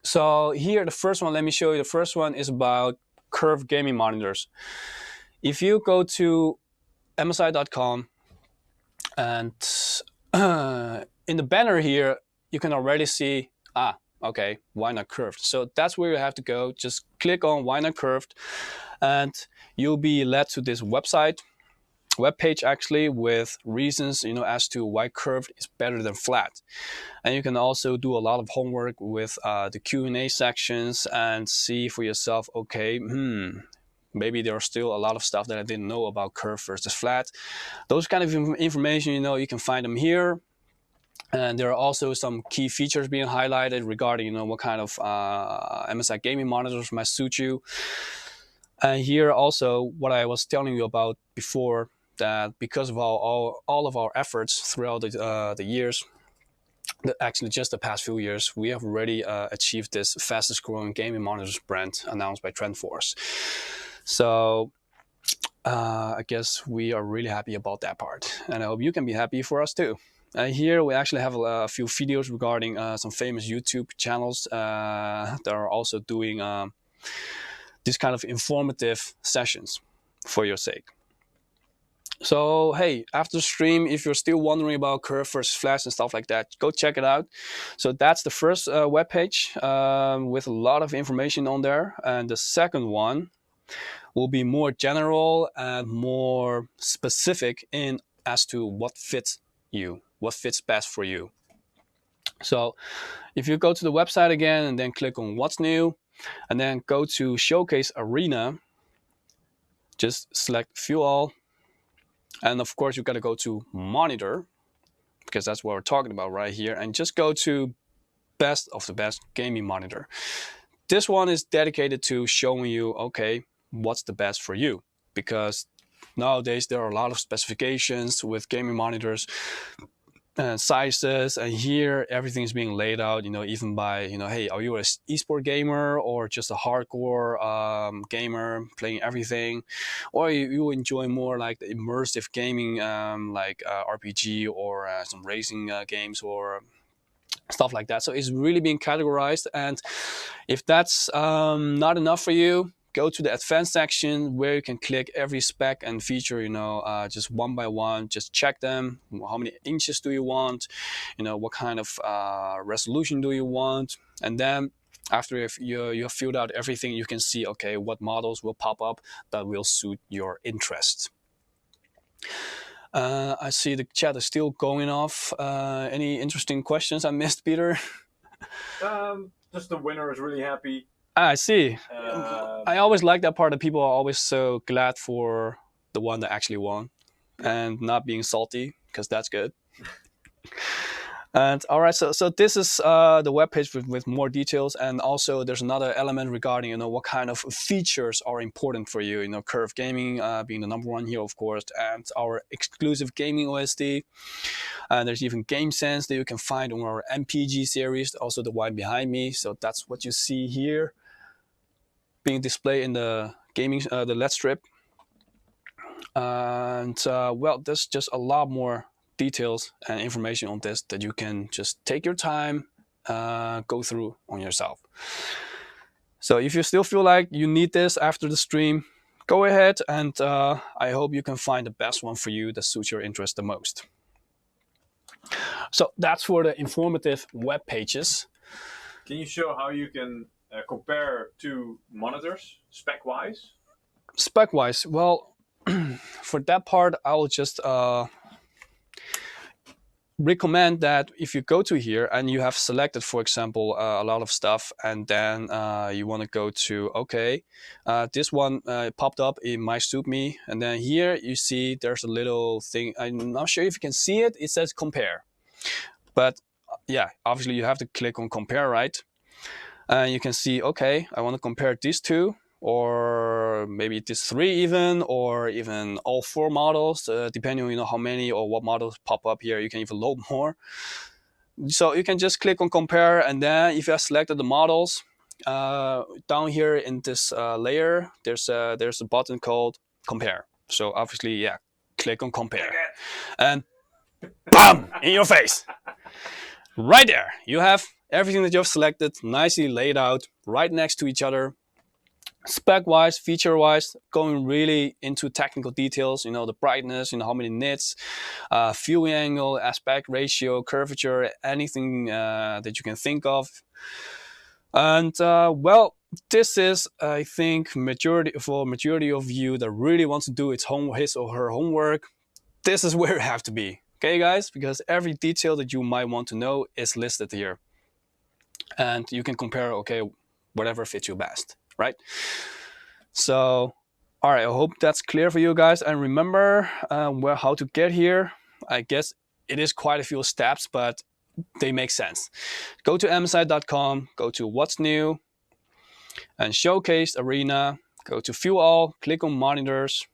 So here, the first one, let me show you. The first one is about curved gaming monitors. If you go to MSI.com and in the banner here, you can already see, okay, why not curved? So that's where you have to go. Just click on why not curved, and you'll be led to this web page actually, with reasons, as to why curved is better than flat. And you can also do a lot of homework with the Q&A sections and see for yourself, okay, maybe there are still a lot of stuff that I didn't know about curved versus flat. Those kind of information, you can find them here. And there are also some key features being highlighted regarding, what kind of MSI gaming monitors might suit you. And here also, what I was telling you about before, that because of all of our efforts throughout the years, actually just the past few years, we have already achieved this fastest growing gaming monitors brand announced by TrendForce. So I guess we are really happy about that part, and I hope you can be happy for us too. Here we actually have a few videos regarding some famous YouTube channels that are also doing these kind of informative sessions for your sake. So hey, after the stream, if you're still wondering about curve versus flat and stuff like that, go check it out. So that's the first web page with a lot of information on there, and the second one will be more general and more specific in as to what fits you, what fits best for you. So if you go to the website again and then click on what's new, and then go to Showcase Arena, just select View All. And of course, you got to go to Monitor, because that's what we're talking about right here. And just go to Best of the Best Gaming Monitor. This one is dedicated to showing you, okay, what's the best for you. Because nowadays, there are a lot of specifications with gaming monitors and sizes, and here everything is being laid out, even by, hey, are you an esport gamer or just a hardcore gamer playing everything, or you enjoy more like the immersive gaming, like RPG or some racing games or stuff like that. So it's really being categorized, and if that's not enough for you, go to the advanced section where you can click every spec and feature, just one by one, just check them. How many inches do you want? What kind of resolution do you want? And then after you have filled out everything, you can see, okay, what models will pop up that will suit your interest. I see the chat is still going off. Any interesting questions I missed, Peter? Just the winner is really happy. I see. I always like that part, that people are always so glad for the one that actually won, and not being salty, because that's good. And all right, so this is the webpage with more details, and also there's another element regarding what kind of features are important for you. Curve gaming being the number one here, of course, and our exclusive gaming OSD. And there's even Game Sense that you can find on our MPG series, also the one behind me. So that's what you see here being displayed in the gaming, the LED strip. And well, there's just a lot more details and information on this that you can just take your time, go through on yourself. So if you still feel like you need this after the stream, go ahead, and I hope you can find the best one for you that suits your interest the most. So that's for the informative web pages. Can you show how you can compare two monitors spec-wise? Spec-wise, well, for that part, I will just recommend that if you go to here and you have selected, for example, a lot of stuff, and then you want to go to, okay, this one popped up, it might suit me. And then here you see there's a little thing, I'm not sure if you can see it, it says compare. But yeah, obviously you have to click on compare, right? And you can see, okay, I want to compare these two, or maybe these three even, or even all four models, depending on how many or what models pop up here. You can even load more. So you can just click on compare, and then if you have selected the models, down here in this layer, there's a button called compare. So obviously, yeah, click on compare, and BAM! In your face. Right there, you have everything that you've selected nicely laid out right next to each other. Spec-wise, feature-wise, going really into technical details, the brightness, how many nits, viewing angle, aspect ratio, curvature, anything that you can think of. And well, this is, I think, majority of you that really wants to do his or her homework. This is where you have to be, okay, guys? Because every detail that you might want to know is listed here, and you can compare, okay, whatever fits you best, right? So, all right, I hope that's clear for you guys. And remember how to get here. I guess it is quite a few steps, but they make sense. Go to MSI.com, go to What's New, and Showcase Arena. Go to View All, click on Monitors,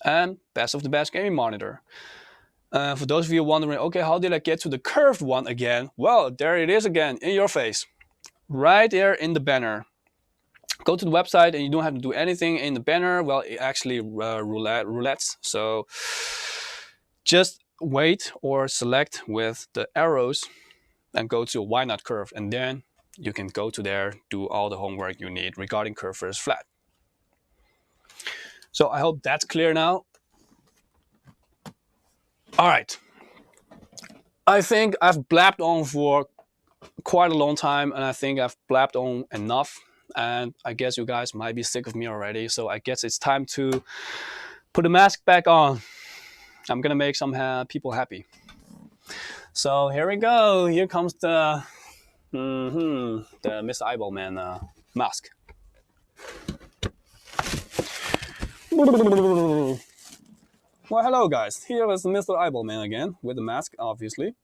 and Best of the Best Gaming Monitor. For those of you wondering, okay, how did I get to the curved one again? Well, there it is again, in your face. Right there in the banner. Go to the website and you don't have to do anything in the banner. Well, it actually roulettes. So just wait or select with the arrows and go to Why Not Curve. And then you can go to there, do all the homework you need regarding curve versus flat. So I hope that's clear now. All right. I think I've blabbed on for quite a long time, and I think I've blabbed on enough. And I guess you guys might be sick of me already. So I guess it's time to put the mask back on. I'm gonna make some people happy. So here we go. Here comes the Miss Eyeball Man mask. Well, hello guys. Here is Mr. Eyeball Man again with the mask, obviously.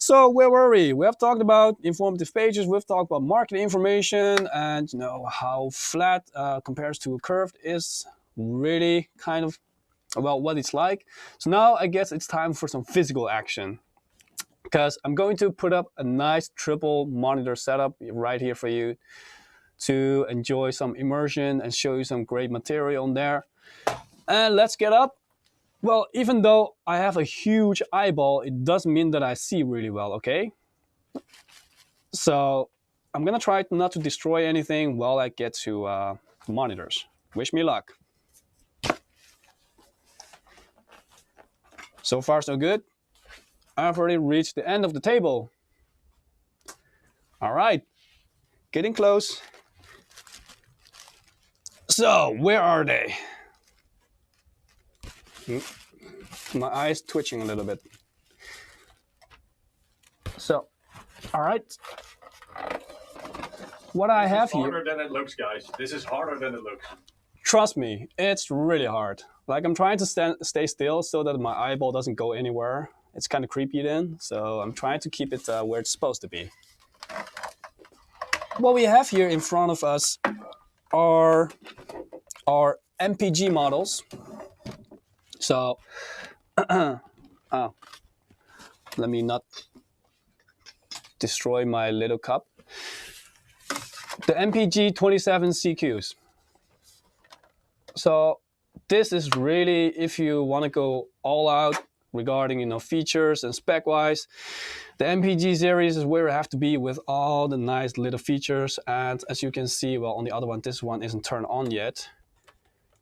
So where were we? We have talked about informative pages. We've talked about market information, and how flat compares to curved is really kind of about what it's like. So now I guess it's time for some physical action, because I'm going to put up a nice triple monitor setup right here for you to enjoy some immersion and show you some great material on there. And let's get up. Well, even though I have a huge eyeball, it doesn't mean that I see really well, okay? So I'm gonna try not to destroy anything while I get to monitors. Wish me luck. So far, so good. I've already reached the end of the table. All right, getting close. So, where are they? My eyes twitching a little bit. So, all right. What I have here. This is harder than it looks, guys. This is harder than it looks. Trust me, it's really hard. Like, I'm trying to stay still so that my eyeball doesn't go anywhere. It's kind of creepy then, so I'm trying to keep it where it's supposed to be. What we have here in front of us are our MPG models. So, oh, let me not destroy my little cup. The MPG 27 CQs. So this is really, if you want to go all out regarding features and spec wise, the MPG series is where you have to be with all the nice little features. And as you can see, well, on the other one, this one isn't turned on yet.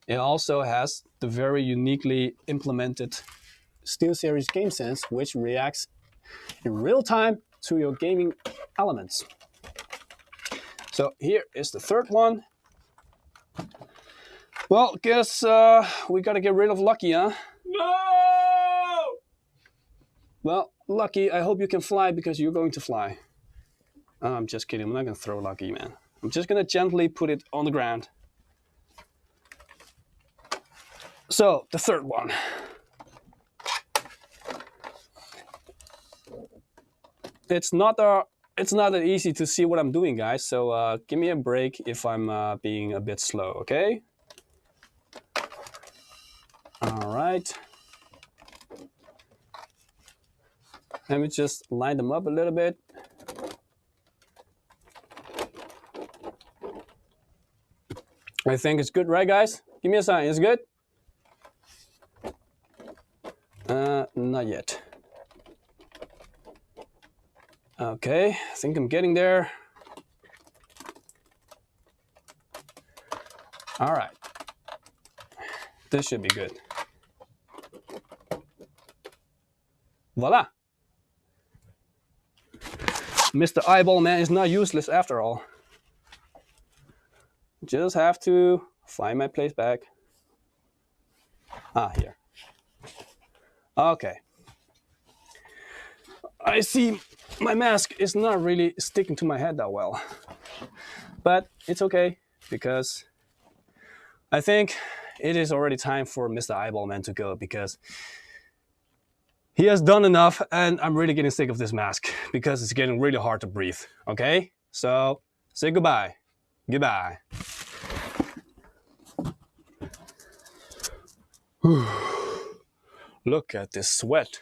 It also has the very uniquely implemented SteelSeries GameSense, which reacts in real time to your gaming elements. So here is the third one. Well, guess we gotta get rid of Lucky, huh? No! Well, Lucky, I hope you can fly, because you're going to fly. I'm just kidding. I'm not gonna throw Lucky, man. I'm just gonna gently put it on the ground. So, the third one. It's not a it's not that easy to see what I'm doing, guys. So give me a break if I'm being a bit slow, okay? All right. Let me just line them up a little bit. I think it's good, right, guys? Give me a sign. It's good? Not yet. Okay, I think I'm getting there. All right. This should be good. Voila. Mr. Eyeball Man is not useless after all. Just have to find my place back. Ah, here. Okay. I see my mask is not really sticking to my head that well. But it's okay, because I think it is already time for Mr. Eyeball Man to go, because he has done enough and I'm really getting sick of this mask because it's getting really hard to breathe, okay? So, say goodbye. Goodbye. Look at this sweat.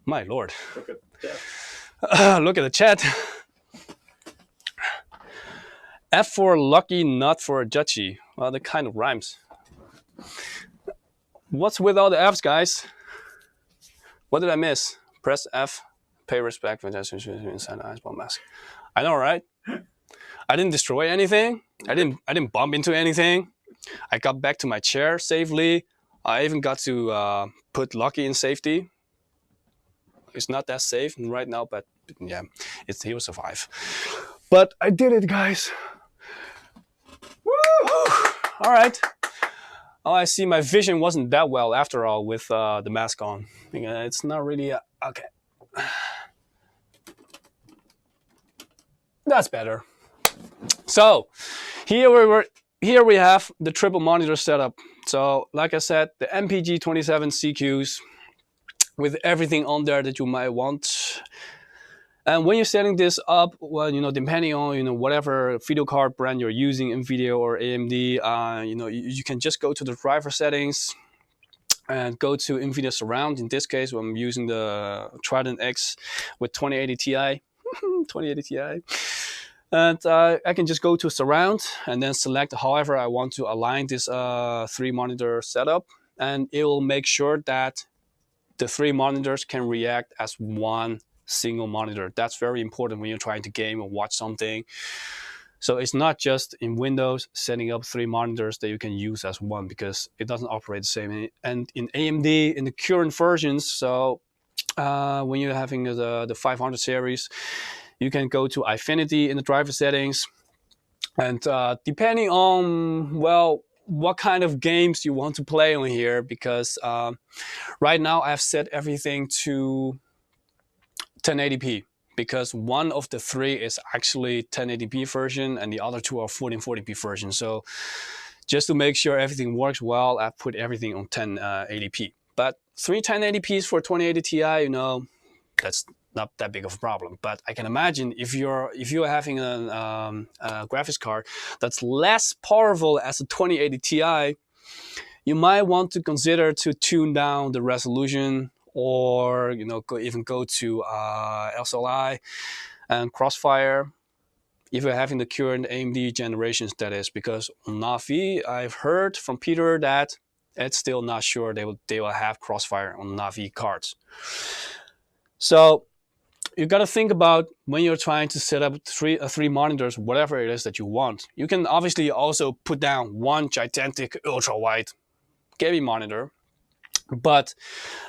My lord. Look at that. Look at the chat. F for lucky, not for judgy. Well, that kind of rhymes. What's with all the F's, guys? What did I miss? Press F, pay respect for just inside the eyeball mask. I know, right? I didn't destroy anything. I didn't bump into anything. I got back to my chair safely. I even got to put Lucky in safety. It's not that safe right now, but yeah, he will survive. But I did it, guys. Woo! All right. Oh, I see my vision wasn't that well after all with the mask on. It's not really, okay. That's better. So here we have the triple monitor setup. So like I said, the MPG27 CQs with everything on there that you might want. And when you're setting this up, well, depending on, whatever video card brand you're using, NVIDIA or AMD, you can just go to the driver settings and go to NVIDIA Surround. In this case, I'm using the Trident X with 2080 Ti, 2080 Ti. And I can just go to Surround and then select however I want to align this 3-monitor setup. And it will make sure that the 3 monitors can react as one single monitor. That's very important when you're trying to game or watch something. So it's not just in Windows setting up 3 monitors that you can use as one, because it doesn't operate the same. And in AMD, in the current versions, so when you're having the 500 series, you can go to Infinity in the driver settings. And depending on, well, what kind of games you want to play on here, because right now I've set everything to 1080p, because one of the 3 is actually 1080p version and the other 2 are 1440p version. So just to make sure everything works well, I've put everything on 1080p. But 3 1080p's for 2080 Ti, that's not that big of a problem. But I can imagine if you're having a graphics card that's less powerful as a 2080 Ti, you might want to consider to tune down the resolution, or even go to SLI and Crossfire if you're having the current AMD generations, that is, because on Navi I've heard from Peter that it's still not sure they will have Crossfire on Navi cards. So you got to think about when you're trying to set up three monitors, whatever it is that you want. You can obviously also put down one gigantic ultra wide gaming monitor, but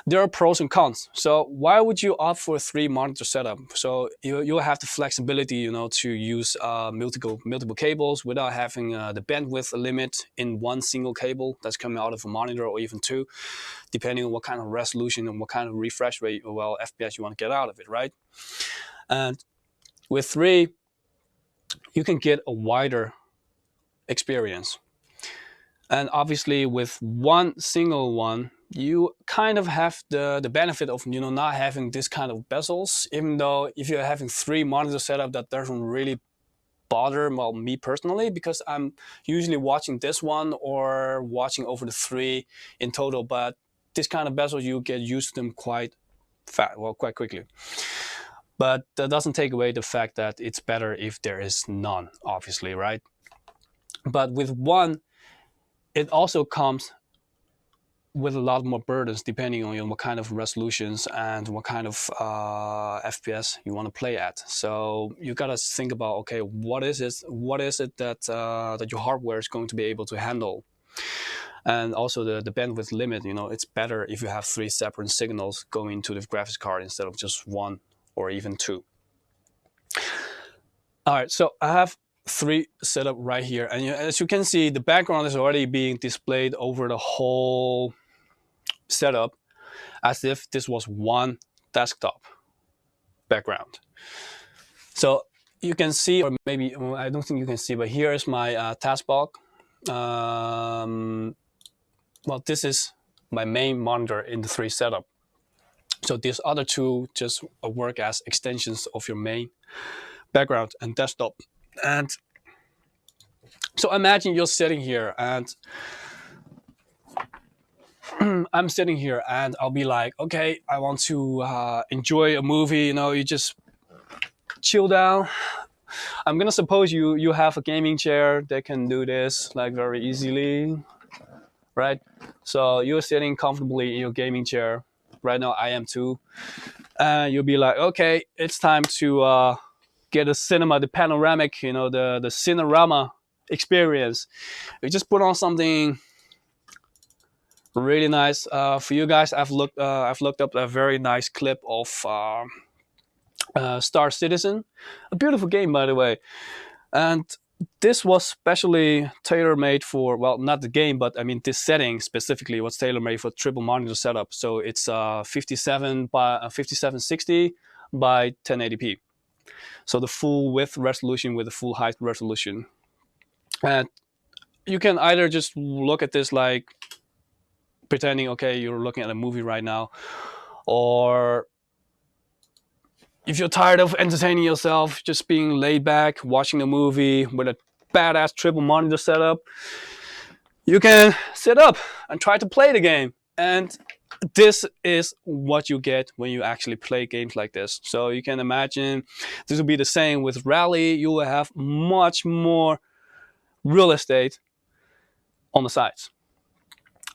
there are pros and cons. So why would you opt for a 3-monitor setup? So you'll have the flexibility, to use multiple cables without having the bandwidth limit in one single cable that's coming out of a monitor, or even 2, depending on what kind of resolution and what kind of refresh rate, well, FPS you want to get out of it, right? And with 3, you can get a wider experience. And obviously with one single one, you kind of have the benefit of, you know, not having this kind of bezels, even though if you're having 3 monitor setup, that doesn't really bother, well, me personally, because I'm usually watching this one or watching over the 3 in total. But this kind of bezels, you get used to them quite quite quickly. But that doesn't take away the fact that it's better if there is none, obviously, right? But with one, it also comes with a lot more burdens depending on, you know, what kind of resolutions and what kind of FPS you want to play at. So you gotta think about, okay, what is it that that your hardware is going to be able to handle, and also the bandwidth limit. You know, it's better if you have 3 separate signals going to the graphics card instead of just 1 or even 2. All right, so I have 3 set up right here, and as you can see, the background is already being displayed over the whole setup as if this was one desktop background. So you can see, or maybe I don't think you can see, but here is my taskbar. Well, this is my main monitor in the 3 setup. So these other 2 just work as extensions of your main background and desktop. And so imagine you're sitting here, and I'm sitting here, and I'll be like, okay, I want to enjoy a movie. You know, you just chill down. I'm gonna suppose you have a gaming chair that can do this like very easily, right? So you're sitting comfortably in your gaming chair. Right now I am too. And you'll be like, okay, it's time to get a cinema, the panoramic, you know, the cinerama experience. You just put on something really nice. For you guys, I've looked up a very nice clip of Star Citizen, a beautiful game, by the way. And this was specially tailor-made for, well, not the game, but I mean this setting specifically was tailor-made for triple monitor setup. So it's 5760 by 1080p. So the full width resolution with the full height resolution. And you can either just look at this like pretending, okay, you're looking at a movie right now, or if you're tired of entertaining yourself, just being laid back, watching a movie with a badass triple monitor setup, you can sit up and try to play the game. And this is what you get when you actually play games like this. So you can imagine this will be the same with Rally. You will have much more real estate on the sides.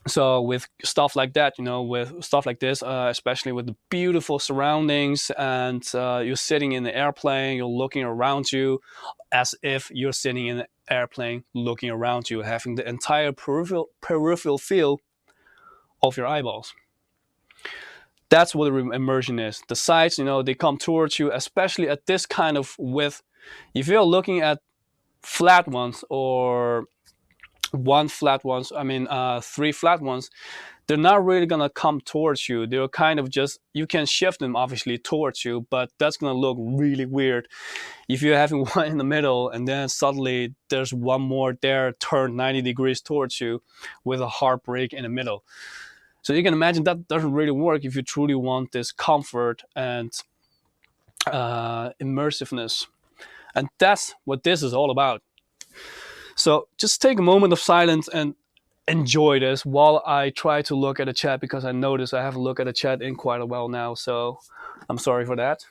So with stuff like that, you know, with stuff like this, especially with the beautiful surroundings, and you're sitting in the airplane, you're looking around you as if you're sitting in an airplane looking around you, having the entire peripheral field of your eyeballs. That's what immersion is. The sides, you know, they come towards you, especially at this kind of width. If you're looking at flat ones or 3 flat ones, they're not really gonna come towards you. They're kind of just, you can shift them obviously towards you, but that's gonna look really weird if you're having one in the middle and then suddenly there's one more there turned 90 degrees towards you with a hard break in the middle. So you can imagine that doesn't really work if you truly want this comfort and immersiveness. And that's what this is all about. So just take a moment of silence and enjoy this while I try to look at the chat, because I notice I haven't looked at the chat in quite a while now, so I'm sorry for that.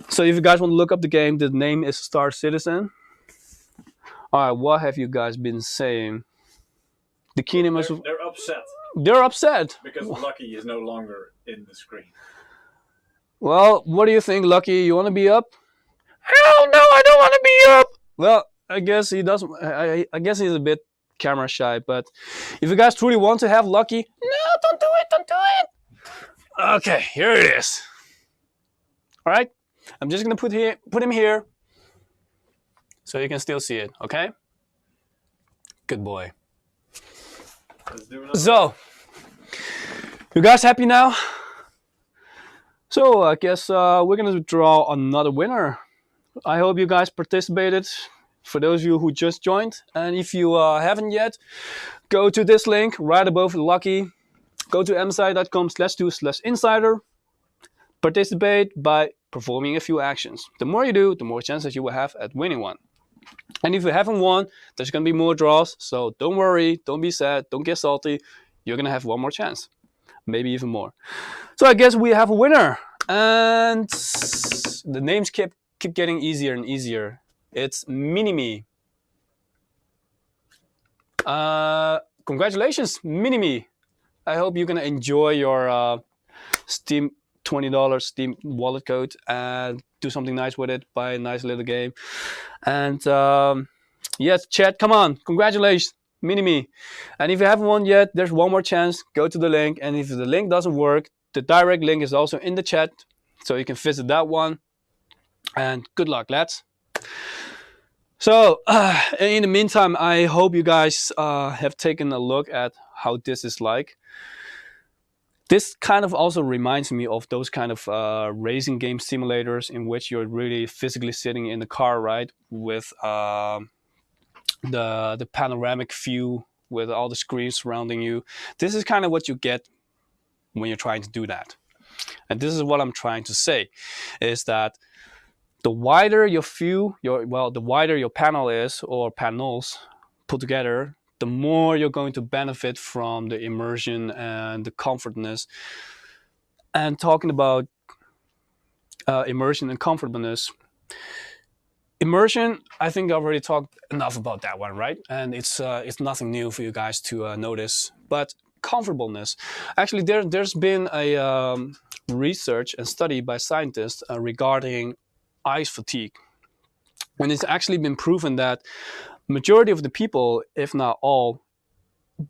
So if you guys want to look up the game, the name is Star Citizen. All right, what have you guys been saying? The Kingdom is... They're upset. They're upset. Because Lucky is no longer in the screen. Well, what do you think, Lucky? You want to be up? Hell no, I don't want to be up. Well, I guess he doesn't. I guess he's a bit camera shy, but if you guys truly want to have Lucky, no, don't do it, don't do it. Okay, here it is. All right, I'm just gonna put him here, so you can still see it. Okay. Good boy. So, you guys happy now? So I guess we're gonna draw another winner. I hope you guys participated. for those of you who just joined. And if you haven't yet, go to this link right above the lucky. Go to msi.com/do/insider. Participate by performing a few actions. The more you do, the more chances you will have at winning one. And if you haven't won, there's going to be more draws. So don't worry, don't be sad, don't get salty. You're going to have one more chance, maybe even more. So I guess we have a winner. And the names keep getting easier and easier. It's Minimi. Congratulations, Minimi. I hope you're going to enjoy your Steam $20 Steam wallet code and do something nice with it. Buy a nice little game. And yes, chat, come on. Congratulations, Minimi. And if you haven't won yet, there's one more chance. Go to the link. And if the link doesn't work, the direct link is also in the chat. So you can visit that one. And good luck, lads. So in the meantime, I hope you guys have taken a look at how this is like. This kind of also reminds me of those kind of racing game simulators in which you're really physically sitting in the car, right? With the panoramic view with all the screens surrounding you. This is kind of what you get when you're trying to do that. And this is what I'm trying to say, is that the wider your view, the wider your panel is, or panels put together, the more you're going to benefit from the immersion and the comfortness. And talking about immersion and comfortableness, immersion, I think I already talked enough about that one, right? And it's nothing new for you guys to notice. But comfortableness, actually, there's been a research and study by scientists regarding eye fatigue, and it's actually been proven that majority of the people, if not all,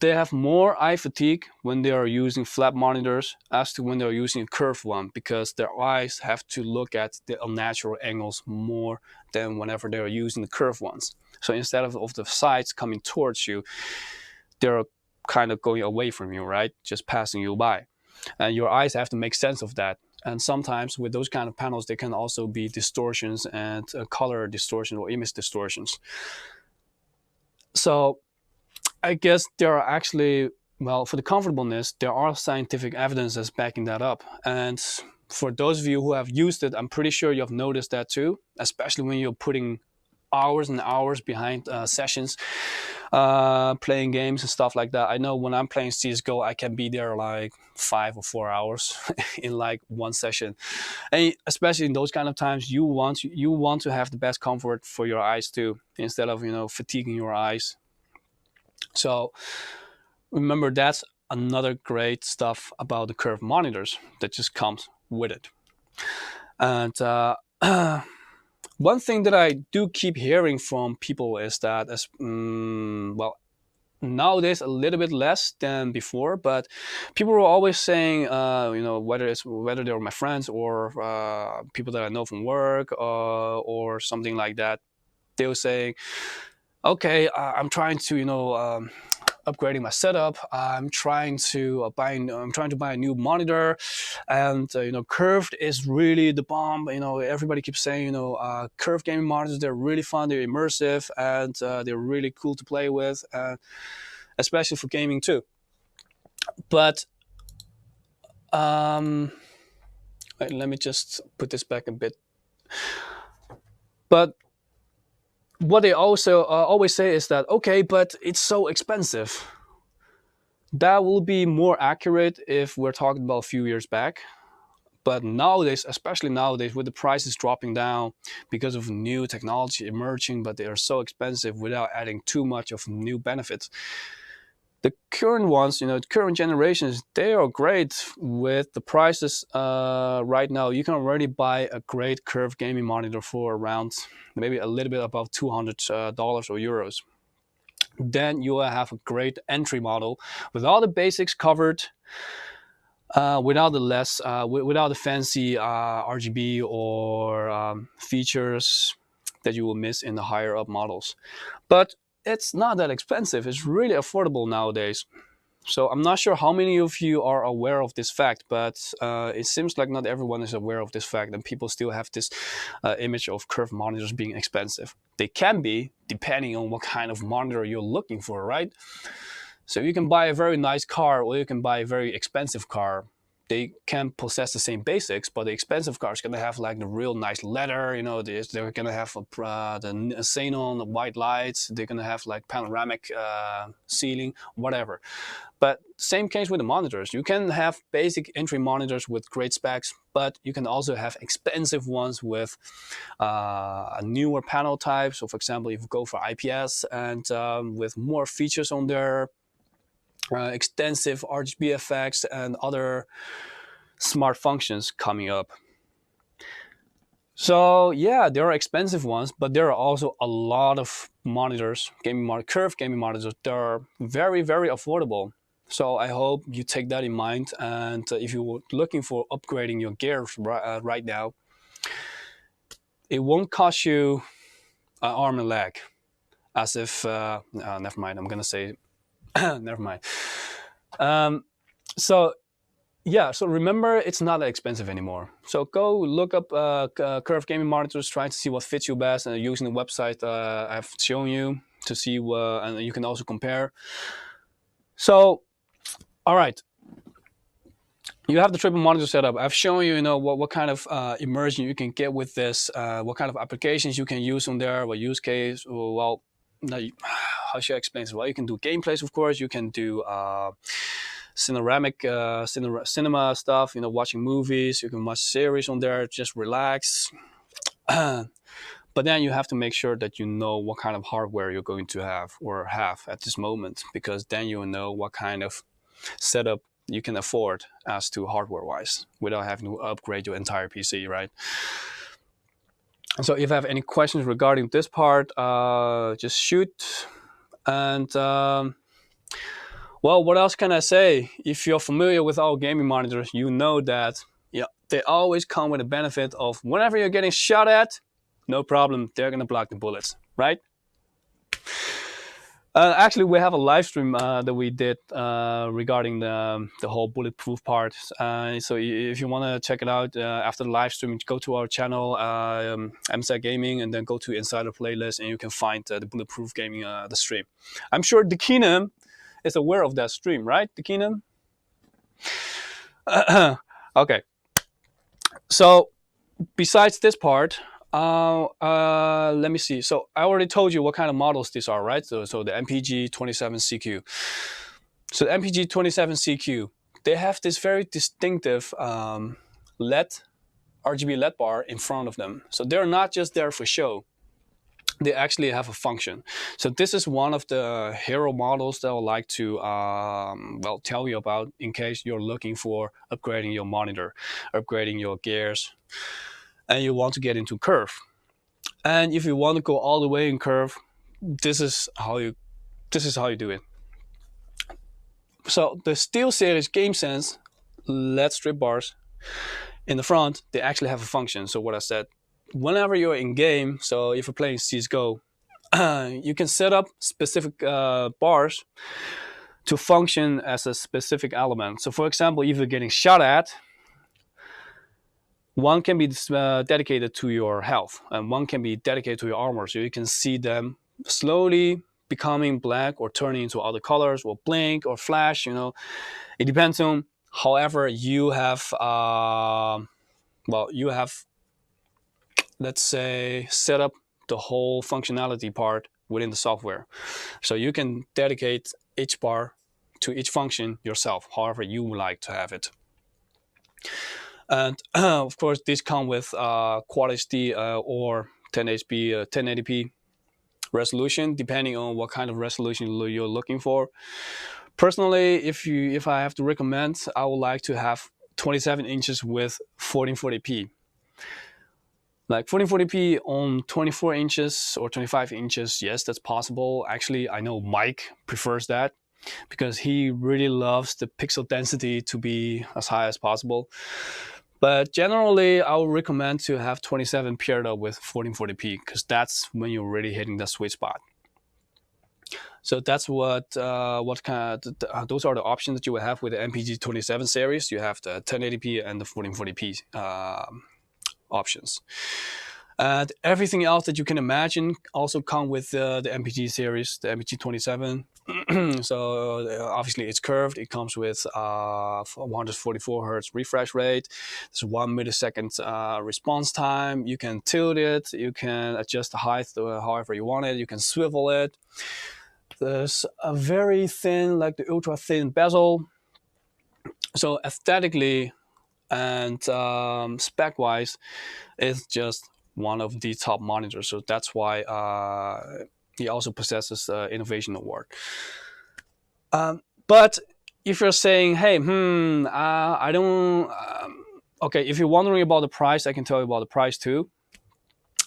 they have more eye fatigue when they are using flat monitors as to when they're using a curved one, because their eyes have to look at the unnatural angles more than whenever they're using the curved ones. So instead of the sides coming towards you, they're kind of going away from you, right? Just passing you by. And your eyes have to make sense of that. And sometimes with those kind of panels, there can also be distortions and color distortion or image distortions. So I guess there are actually, well, for the comfortableness, there are scientific evidences backing that up. And for those of you who have used it, I'm pretty sure you've noticed that too, especially when you're putting hours and hours behind sessions, playing games and stuff like that. I know when I'm playing CSGO, I can be there like 5 or 4 hours in like one session. And especially in those kind of times, you want to have the best comfort for your eyes too, instead of, fatiguing your eyes. So remember, that's another great stuff about the curved monitors that just comes with it. And one thing that I do keep hearing from people is that, well, nowadays a little bit less than before, but people were always saying, whether they're my friends or people that I know from work or something like that, they were saying, okay, I'm trying to, upgrading my setup. I'm trying to buy a new monitor, and curved is really the bomb. Everybody keeps saying, curved gaming monitors, they're really fun, they're immersive, and they're really cool to play with, especially for gaming too. But wait, let me just put this back a bit. But what they also always say is that, okay, but it's so expensive. That will be more accurate if we're talking about a few years back. But nowadays, especially nowadays, with the prices dropping down because of new technology emerging, but they are so expensive without adding too much of new benefits. The current ones, current generations, they are great with the prices right now. You can already buy a great curved gaming monitor for around maybe a little bit above $200 or euros. Then you will have a great entry model with all the basics covered, without the fancy RGB or features that you will miss in the higher up models. But it's not that expensive. It's really affordable nowadays. So I'm not sure how many of you are aware of this fact, but it seems like not everyone is aware of this fact, and people still have this image of curved monitors being expensive. They can be, depending on what kind of monitor you're looking for, right? So you can buy a very nice car, or you can buy a very expensive car. They can possess the same basics, but the expensive car is gonna have like the real nice leather, you know. They're gonna have the xenon, the white lights. They're gonna have like panoramic ceiling, whatever. But same case with the monitors. You can have basic entry monitors with great specs, but you can also have expensive ones with a newer panel type. So for example, if you go for IPS and with more features on there, extensive RGB effects and other smart functions coming up. So yeah, there are expensive ones, but there are also a lot of monitors, curved gaming monitors, that are very, very affordable. So I hope you take that in mind, and if you're looking for upgrading your gears right now, it won't cost you an arm and leg, as if, never mind, I'm gonna say, never mind. So yeah, so remember, it's not that expensive anymore. So go look up curved gaming monitors, try to see what fits you best, and using the website I've shown you to see, and you can also compare. So, all right, you have the triple monitor setup. I've shown you, what kind of immersion you can get with this, what kind of applications you can use on there, what use case. Well, how should I explain this? Well, you can do gameplays, of course. You can do cinema stuff, watching movies. You can watch series on there, just relax. But then you have to make sure that you know what kind of hardware you're going to have at this moment, because then you know what kind of setup you can afford as to hardware wise without having to upgrade your entire PC, right? So if you have any questions regarding this part, just shoot. And well, what else can I say? If you're familiar with our gaming monitors, you know that they always come with the benefit of whenever you're getting shot at, no problem, they're gonna block the bullets, right? Actually, we have a live stream that we did regarding the whole bulletproof part. So if you want to check it out after the live stream, go to our channel, MSI Gaming, and then go to Insider Playlist, and you can find the bulletproof gaming the stream. I'm sure the Keenum is aware of that stream, right? The Keenum. Okay. So besides this part, let me see. So I already told you what kind of models these are, right? So the MPG27CQ. So the MPG27CQ, they have this very distinctive RGB LED bar in front of them. So they're not just there for show. They actually have a function. So this is one of the hero models that I would like to tell you about in case you're looking for upgrading your monitor, upgrading your gears, and you want to get into curve. And if you want to go all the way in curve, this is how you do it. So the SteelSeries GameSense LED strip bars in the front, they actually have a function. So what I said, whenever you're in game, so if you're playing CSGO, you can set up specific bars to function as a specific element. So for example, if you're getting shot at, one can be dedicated to your health, and one can be dedicated to your armor. So you can see them slowly becoming black or turning into other colors, or blink or flash. It depends on however you have, let's say, set up the whole functionality part within the software. So you can dedicate each bar to each function yourself, however you would like to have it. And of course, these come with Quad HD or 1080p resolution, depending on what kind of resolution you're looking for. Personally, if I have to recommend, I would like to have 27 inches with 1440p. Like 1440p on 24 inches or 25 inches, yes, that's possible. Actually, I know Mike prefers that because he really loves the pixel density to be as high as possible. But generally, I would recommend to have 27 paired up with 1440p, because that's when you're really hitting the sweet spot. So that's what kind of, those are the options that you will have with the MPG 27 series. You have the 1080p and the 1440p options. And everything else that you can imagine also come with the MPG series, the MPG 27. So obviously it's curved. It comes with 144 hertz refresh rate. There's 1 millisecond response time. You can tilt it. You can adjust the height however you want it. You can swivel it. There's a very thin, like the ultra thin bezel. So aesthetically and spec wise, it's just one of the top monitors. So that's why he also possesses the Innovation Award. But if you're saying, hey, I don't, okay, if you're wondering about the price, I can tell you about the price too.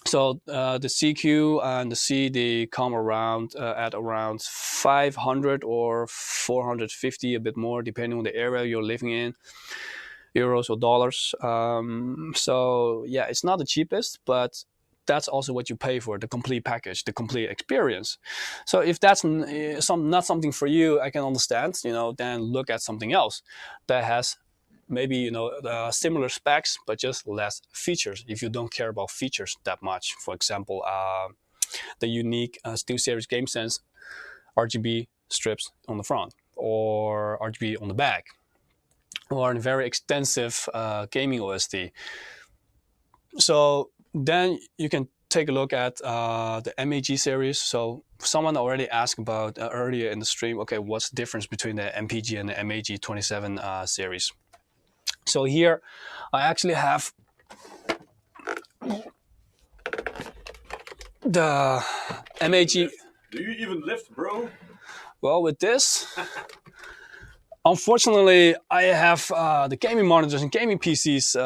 So the CQ and the C, they come around at around 500 or 450, a bit more, depending on the area you're living in, euros or dollars. So yeah, it's not the cheapest, but that's also what you pay for, the complete package, the complete experience. So if that's not something for you, I can understand, then look at something else that has maybe similar specs but just less features if you don't care about features that much. For example, the unique SteelSeries GameSense RGB strips on the front or RGB on the back, or a very extensive gaming OSD. So then you can take a look at the MAG series. So someone already asked about earlier in the stream, okay, what's the difference between the MPG and the MAG 27 series? So here I actually have the MAG. Do you even lift, bro? Well, with this, unfortunately, I have the gaming monitors and gaming PCs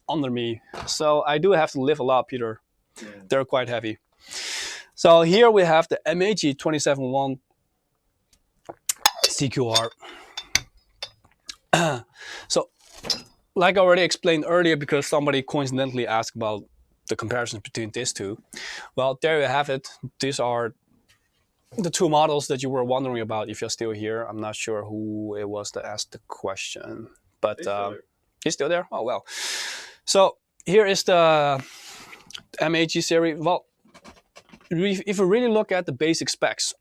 under me. So I do have to lift a lot, Peter. Yeah. They're quite heavy. So here we have the MAG 27.1 CQR. So like I already explained earlier, because somebody coincidentally asked about the comparisons between these two. Well, there you have it. These are the two models that you were wondering about if you're still here. I'm not sure who it was that asked the question, but he's still there? Oh, well. So here is the MAG series. Well, if you really look at the basic specs,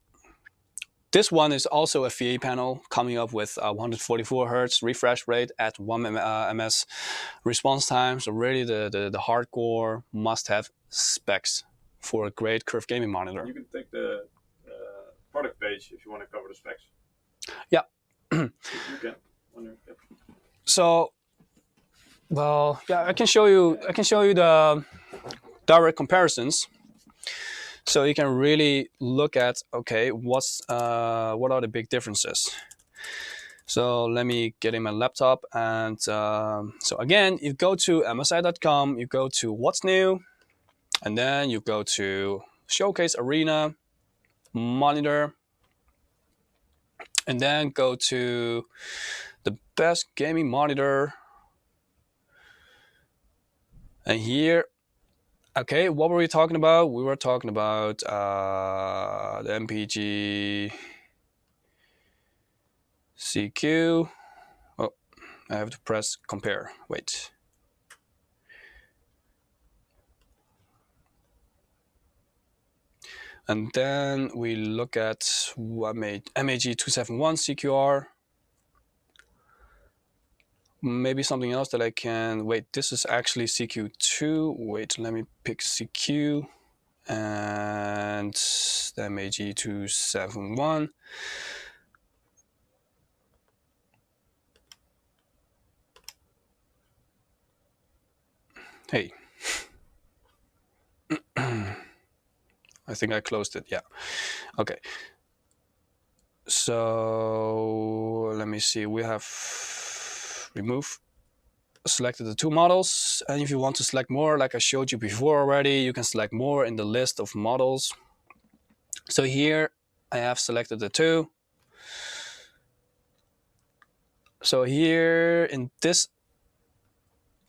this one is also a VA panel coming up with 144 hertz refresh rate at 1 ms response time. So really the hardcore must-have specs for a great curved gaming monitor. You can take the product page if you want to cover the specs. Yeah. You can. So, well, yeah, I can show you the direct comparisons. So you can really look at, okay, what are the big differences? So let me get in my laptop, and so again, you go to MSI.com, you go to what's new, and then you go to Showcase Arena, Monitor, and then go to the best gaming monitor. And here, okay, what were we talking about? We were talking about the MPG CQ. Oh, I have to press compare. Wait. And then we look at MAG 271 CQR. Maybe something else that I can, wait, this is actually CQ2. Wait, let me pick CQ and the MAG 271. Hey. I think I closed it, yeah. Okay. So let me see, we have selected the two models, and if you want to select more, like I showed you before already, you can select more in the list of models. So here I have selected the two. So here in this,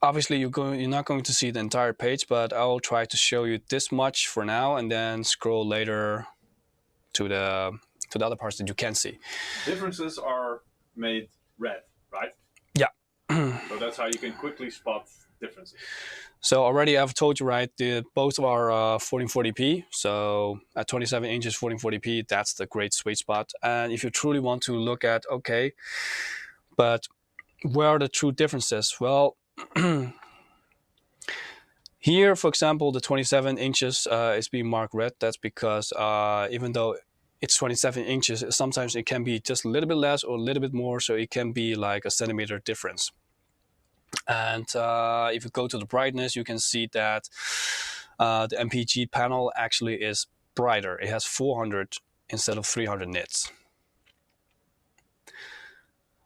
obviously you're not going to see the entire page, but I'll try to show you this much for now, and then scroll later to the to the other parts that you can see. Differences are made red, right? Yeah. So that's how you can quickly spot differences. So already I've told you, right, both of our 1440p, so at 27 inches 1440p, that's the great sweet spot. And if you truly want to look at, okay, but where are the true differences? Well, here, for example, the 27 inches is being marked red. That's because even though it's 27 inches, sometimes it can be just a little bit less or a little bit more, so it can be like a centimeter difference. And if you go to the brightness, you can see that the MPG panel actually is brighter. It has 400 instead of 300 nits.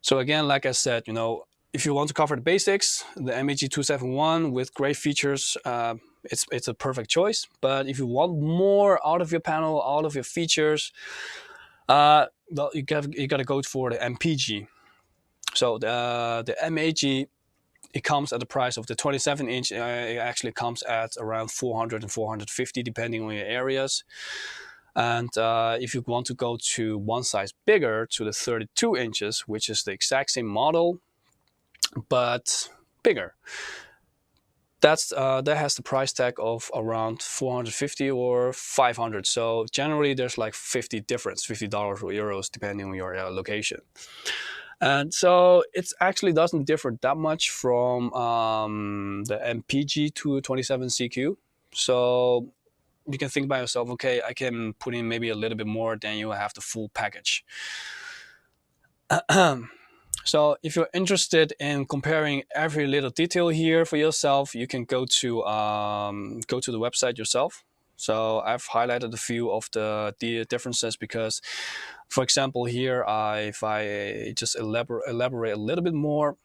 So again, like I said, you know, if you want to cover the basics, the MAG 271 with great features, it's a perfect choice. But if you want more out of your panel, out of your features, well, you got to go for the MPG. So the MAG, it comes at the price of the 27 inch. It actually comes at around 400 and 450 depending on your areas. And if you want to go to one size bigger, to the 32 inches, which is the exact same model but bigger, that has the price tag of around 450 or 500. So generally there's like $50 or euros depending on your location. And so it actually doesn't differ that much from the MPG 227 CQ. So you can think by yourself, okay, I can put in maybe a little bit more, then you have the full package. So if you're interested in comparing every little detail here for yourself, you can go to the website yourself. So I've highlighted a few of the differences because, for example, here if I just elaborate a little bit more,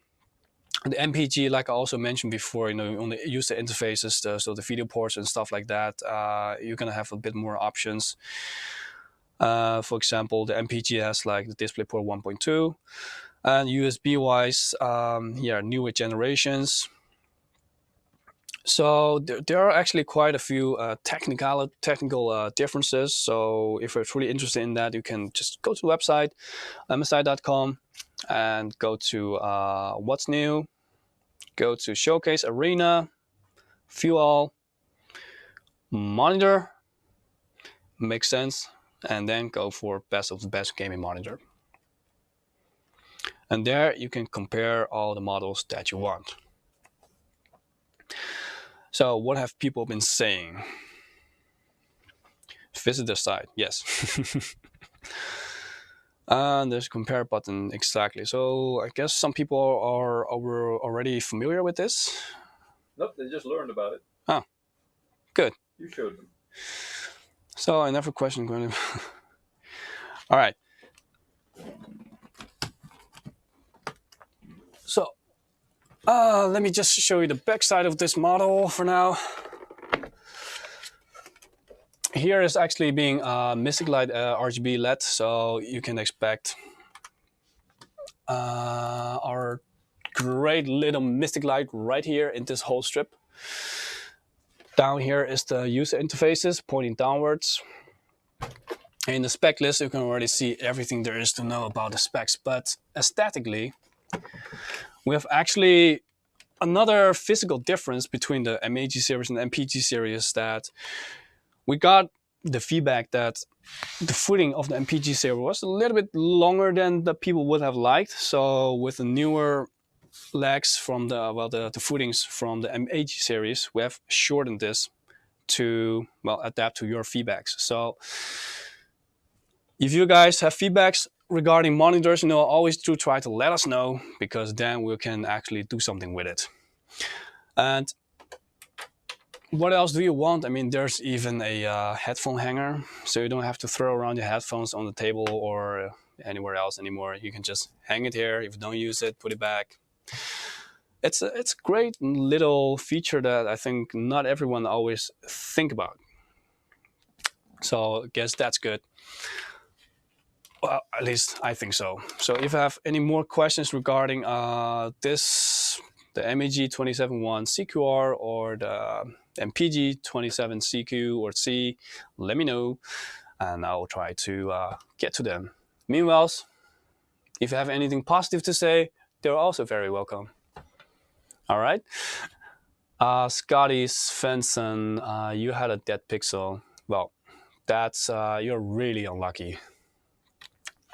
the MPG, like I also mentioned before, you know, on the user interfaces, so the video ports and stuff like that, you're gonna have a bit more options. For example, the MPG has like the DisplayPort 1.2. And USB wise, newer generations. So there are actually quite a few technical differences. So if you're truly interested in that, you can just go to the website, MSI.com, and go to what's new, go to Showcase Arena, View All, Monitor, makes sense, and then go for best of the best gaming monitor. And there you can compare all the models that you want. So what have people been saying? Visit the site, yes. And there's a compare button, exactly. So I guess some people are already familiar with this. Nope, they just learned about it. Oh, good. You showed them. So I never questioned going to... All right. So let me just show you the back side of this model for now. Here is actually being Mystic Light RGB LED, so you can expect our great little Mystic Light right here in this whole strip. Down here is the user interfaces pointing downwards. In the spec list, you can already see everything there is to know about the specs, but aesthetically, we have actually another physical difference between the MAG series and the MPG series, that we got the feedback that the footing of the MPG series was a little bit longer than the people would have liked. So with the newer legs from the footings from the MAG series, we have shortened this to, well, adapt to your feedbacks. So if you guys have feedbacks regarding monitors, you know, always do try to let us know, because then we can actually do something with it. And what else do you want? I mean, there's even a headphone hanger, so you don't have to throw around your headphones on the table or anywhere else anymore. You can just hang it here. If you don't use it, put it back. It's a great little feature that I think not everyone always think about. So I guess that's good. Well, at least I think so. So if you have any more questions regarding this, the MAG 271 CQR or the MPG 27 CQ or C, let me know. and I'll try to get to them. Meanwhile, if you have anything positive to say, they're also very welcome. All right. Scotty Svensson, you had a dead pixel. Well, that's you're really unlucky.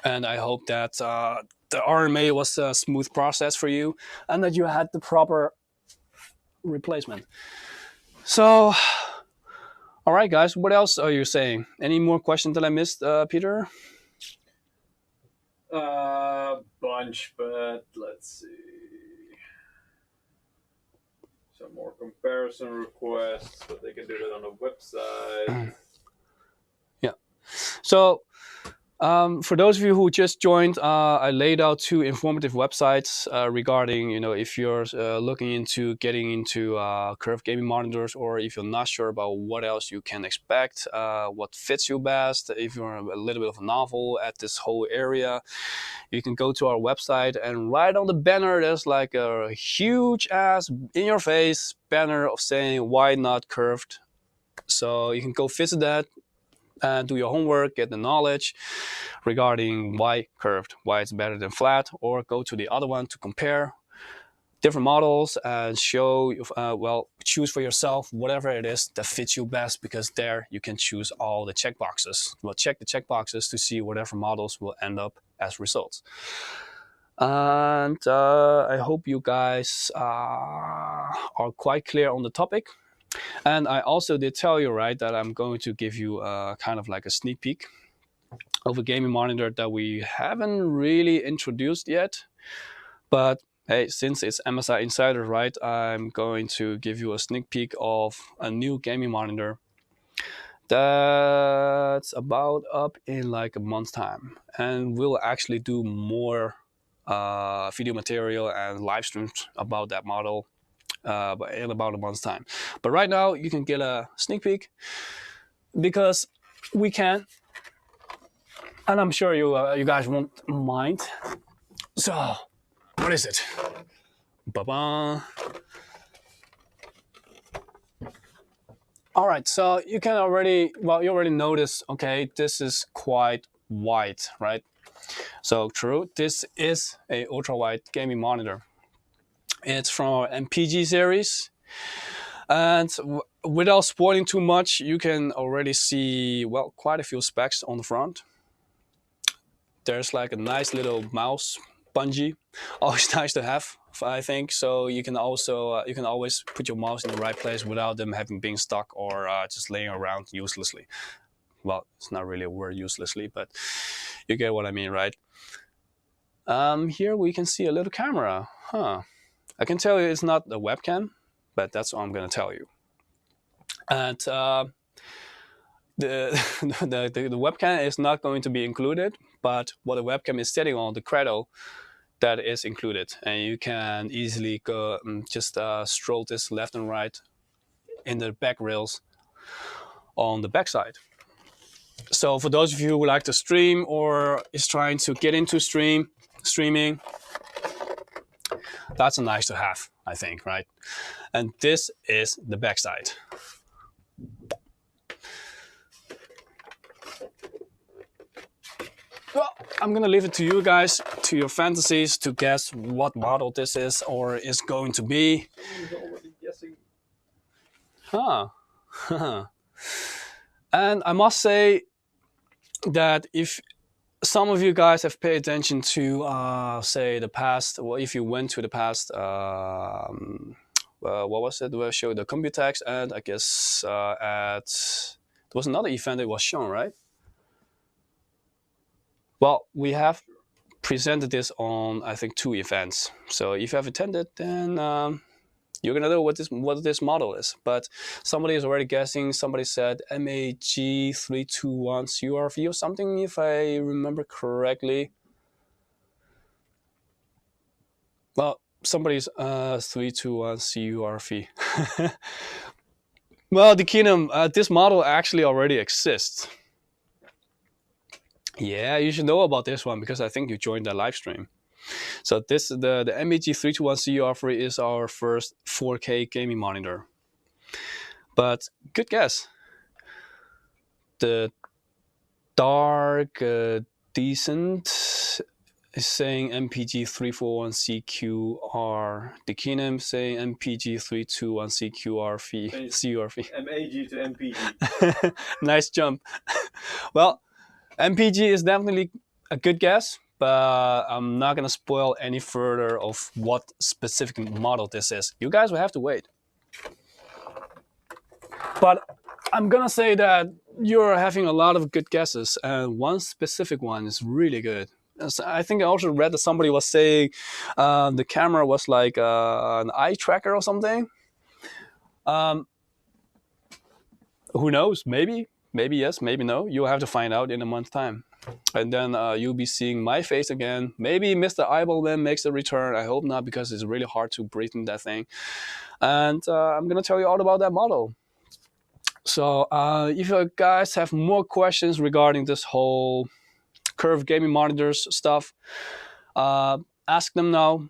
And I hope that the RMA was a smooth process for you, and that you had the proper replacement. So, all right, guys, what else are you saying? Any more questions that I missed, Peter? Bunch, but let's see. Some more comparison requests, but they can do that on the website. Yeah. So, for those of you who just joined, I laid out 2 informative websites regarding, if you're looking into getting into curved gaming monitors, or if you're not sure about what else you can expect, what fits you best. If you're a little bit of a novel at this whole area, you can go to our website, and right on the banner, there's like a huge ass in your face banner of saying why not curved. So you can go visit that and do your homework, get the knowledge regarding why curved, why it's better than flat, or go to the other one to compare different models and show, choose for yourself whatever it is that fits you best, because there you can choose all the checkboxes. Well, check the checkboxes to see whatever models will end up as results. And I hope you guys are quite clear on the topic. And I also did tell you, right, that I'm going to give you kind of like a sneak peek of a gaming monitor that we haven't really introduced yet. But hey, since it's MSI Insider, right, I'm going to give you a sneak peek of a new gaming monitor that's about up in like a month's time. And we'll actually do more video material and live streams about that model in about a month's time. But right now, you can get a sneak peek because we can, and I'm sure you guys won't mind. So, what is it? Ba-ba. All right, so you already noticed, okay, this is quite wide, right? So true, this is a ultra-wide gaming monitor. It's from our MPG series. And without spoiling too much, you can already see, well, quite a few specs on the front. There's like a nice little mouse bungee, always nice to have, I think. So you can also you can always put your mouse in the right place without them having been stuck or just laying around uselessly. Well, it's not really a word, uselessly, but you get what I mean, right? Here we can see a little camera. I can tell you it's not a webcam, but that's all I'm gonna tell you. And the webcam is not going to be included, but what the webcam is sitting on, the cradle, that is included. And you can easily go just stroll this left and right in the back rails on the back side. So for those of you who like to stream or is trying to get into streaming, that's a nice to have, I think, right? And this is the back side. Well, I'm gonna leave it to you guys, to your fantasies, to guess what model this is or is going to be. He's already guessing. And I must say that if some of you guys have paid attention to, say, the past, well, if you went to the past, what was it? Where I showed the Computex, and I guess there was another event that was shown, right? Well, we have presented this on, I think, 2 events. So if you have attended, then you're gonna know what this model is. But somebody is already guessing. Somebody said MAG321 CURV or something, if I remember correctly. Well, somebody's 321 CURV. Well, the Kingdom, this model actually already exists. Yeah, you should know about this one because I think you joined the live stream. So this the MAG321 CUR3 is our first 4K gaming monitor. But good guess. The Dark Decent is saying MPG341CQR. Dekinum saying MPG321CQRV. MAG to MPG. Nice jump. Well, MPG is definitely a good guess, but I'm not gonna spoil any further of what specific model this is. You guys will have to wait. But I'm gonna say that you're having a lot of good guesses, and one specific one is really good. I think I also read that somebody was saying the camera was like an eye tracker or something. Who knows? Maybe yes, maybe no. You'll have to find out in a month's time. And then you'll be seeing my face again. Maybe Mr. Eyeballman makes a return. I hope not, because it's really hard to breathe in that thing. And I'm gonna tell you all about that model. So if you guys have more questions regarding this whole curved gaming monitors stuff, ask them now.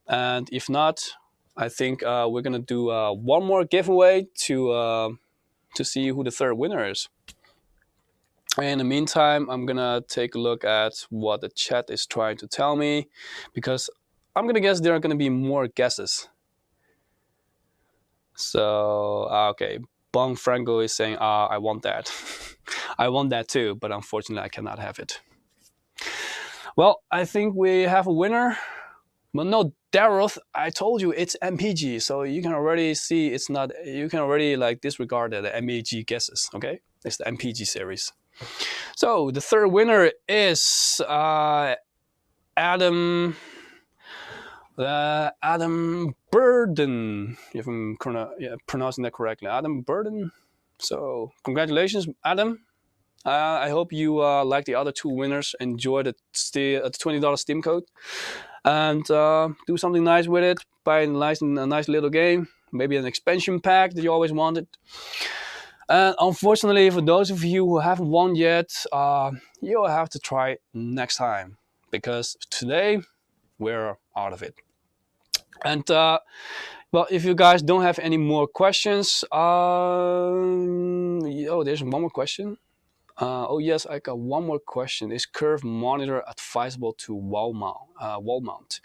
And if not, I think we're gonna do one more giveaway to see who the third winner is. In the meantime, I'm gonna take a look at what the chat is trying to tell me, because I'm gonna guess there are gonna be more guesses. So okay, Bong Franco is saying, I want that. I want that too, but unfortunately I cannot have it. Well, I think we have a winner. Well, no, Daryl, I told you it's MPG, so you can already see it's not, you can already like disregard the MAG guesses, okay? It's the MPG series. So the third winner is Adam Burden, if I'm pronouncing that correctly. Adam Burden. So congratulations, Adam. I hope you like the other two winners, enjoy the $20 Steam code, and do something nice with it. Buy a nice little game, maybe an expansion pack that you always wanted. And unfortunately, for those of you who haven't won yet, you'll have to try next time, because today we're out of it. And well, if you guys don't have any more questions, oh, there's one more question. Oh yes, I got one more question. Is curved monitor advisable to wall mount?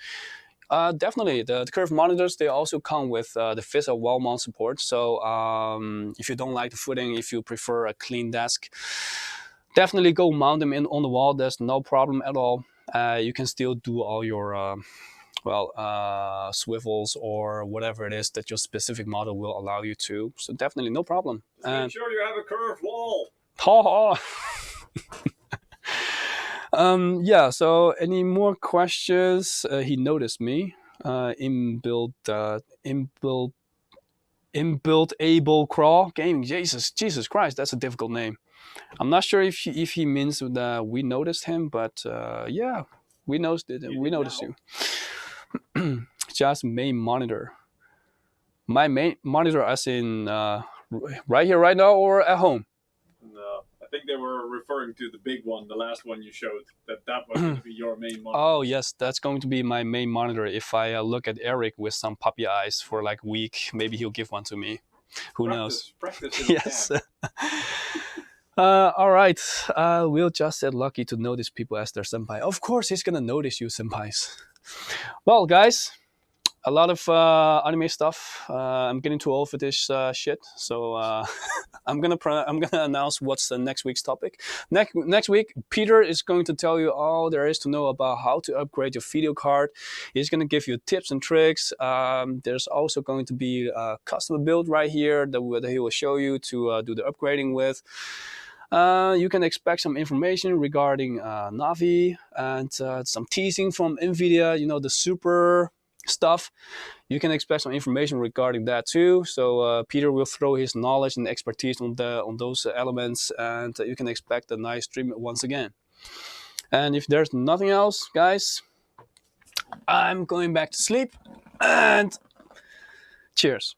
Definitely, the curved monitors, they also come with the VISA wall mount support. So if you don't like the footing, if you prefer a clean desk, definitely go mount them in on the wall. There's no problem at all. You can still do all your swivels or whatever it is that your specific model will allow you to. So definitely no problem. Make sure you have a curved wall. Yeah, so any more questions? He noticed me. Inbuilt able crawl gaming. Jesus Christ, that's a difficult name. I'm not sure if he means that we noticed him, but yeah, we noticed it. We noticed you. Just main monitor. My main monitor, as in right here, right now, or at home? No, I think they were referring to the big one, the last one you showed. That was going to be your main monitor. Oh yes, that's going to be my main monitor. If I look at Eric with some puppy eyes for like a week, maybe he'll give one to me. Who knows? Practice. Yes. All right. Will just said lucky to notice people as their senpai. Of course, he's gonna notice you, senpais. Well, guys, a lot of anime stuff. I'm getting too old for this shit, so I'm gonna announce what's the next week's topic. Next week, Peter is going to tell you all there is to know about how to upgrade your video card. He's gonna give you tips and tricks. There's also going to be a custom build right here that he will show you to do the upgrading with. You can expect some information regarding Navi and some teasing from NVIDIA, you know, the super stuff. You can expect some information regarding that too. So Peter will throw his knowledge and expertise on those elements, and you can expect a nice stream once again. And if there's nothing else, guys, I'm going back to sleep, and cheers.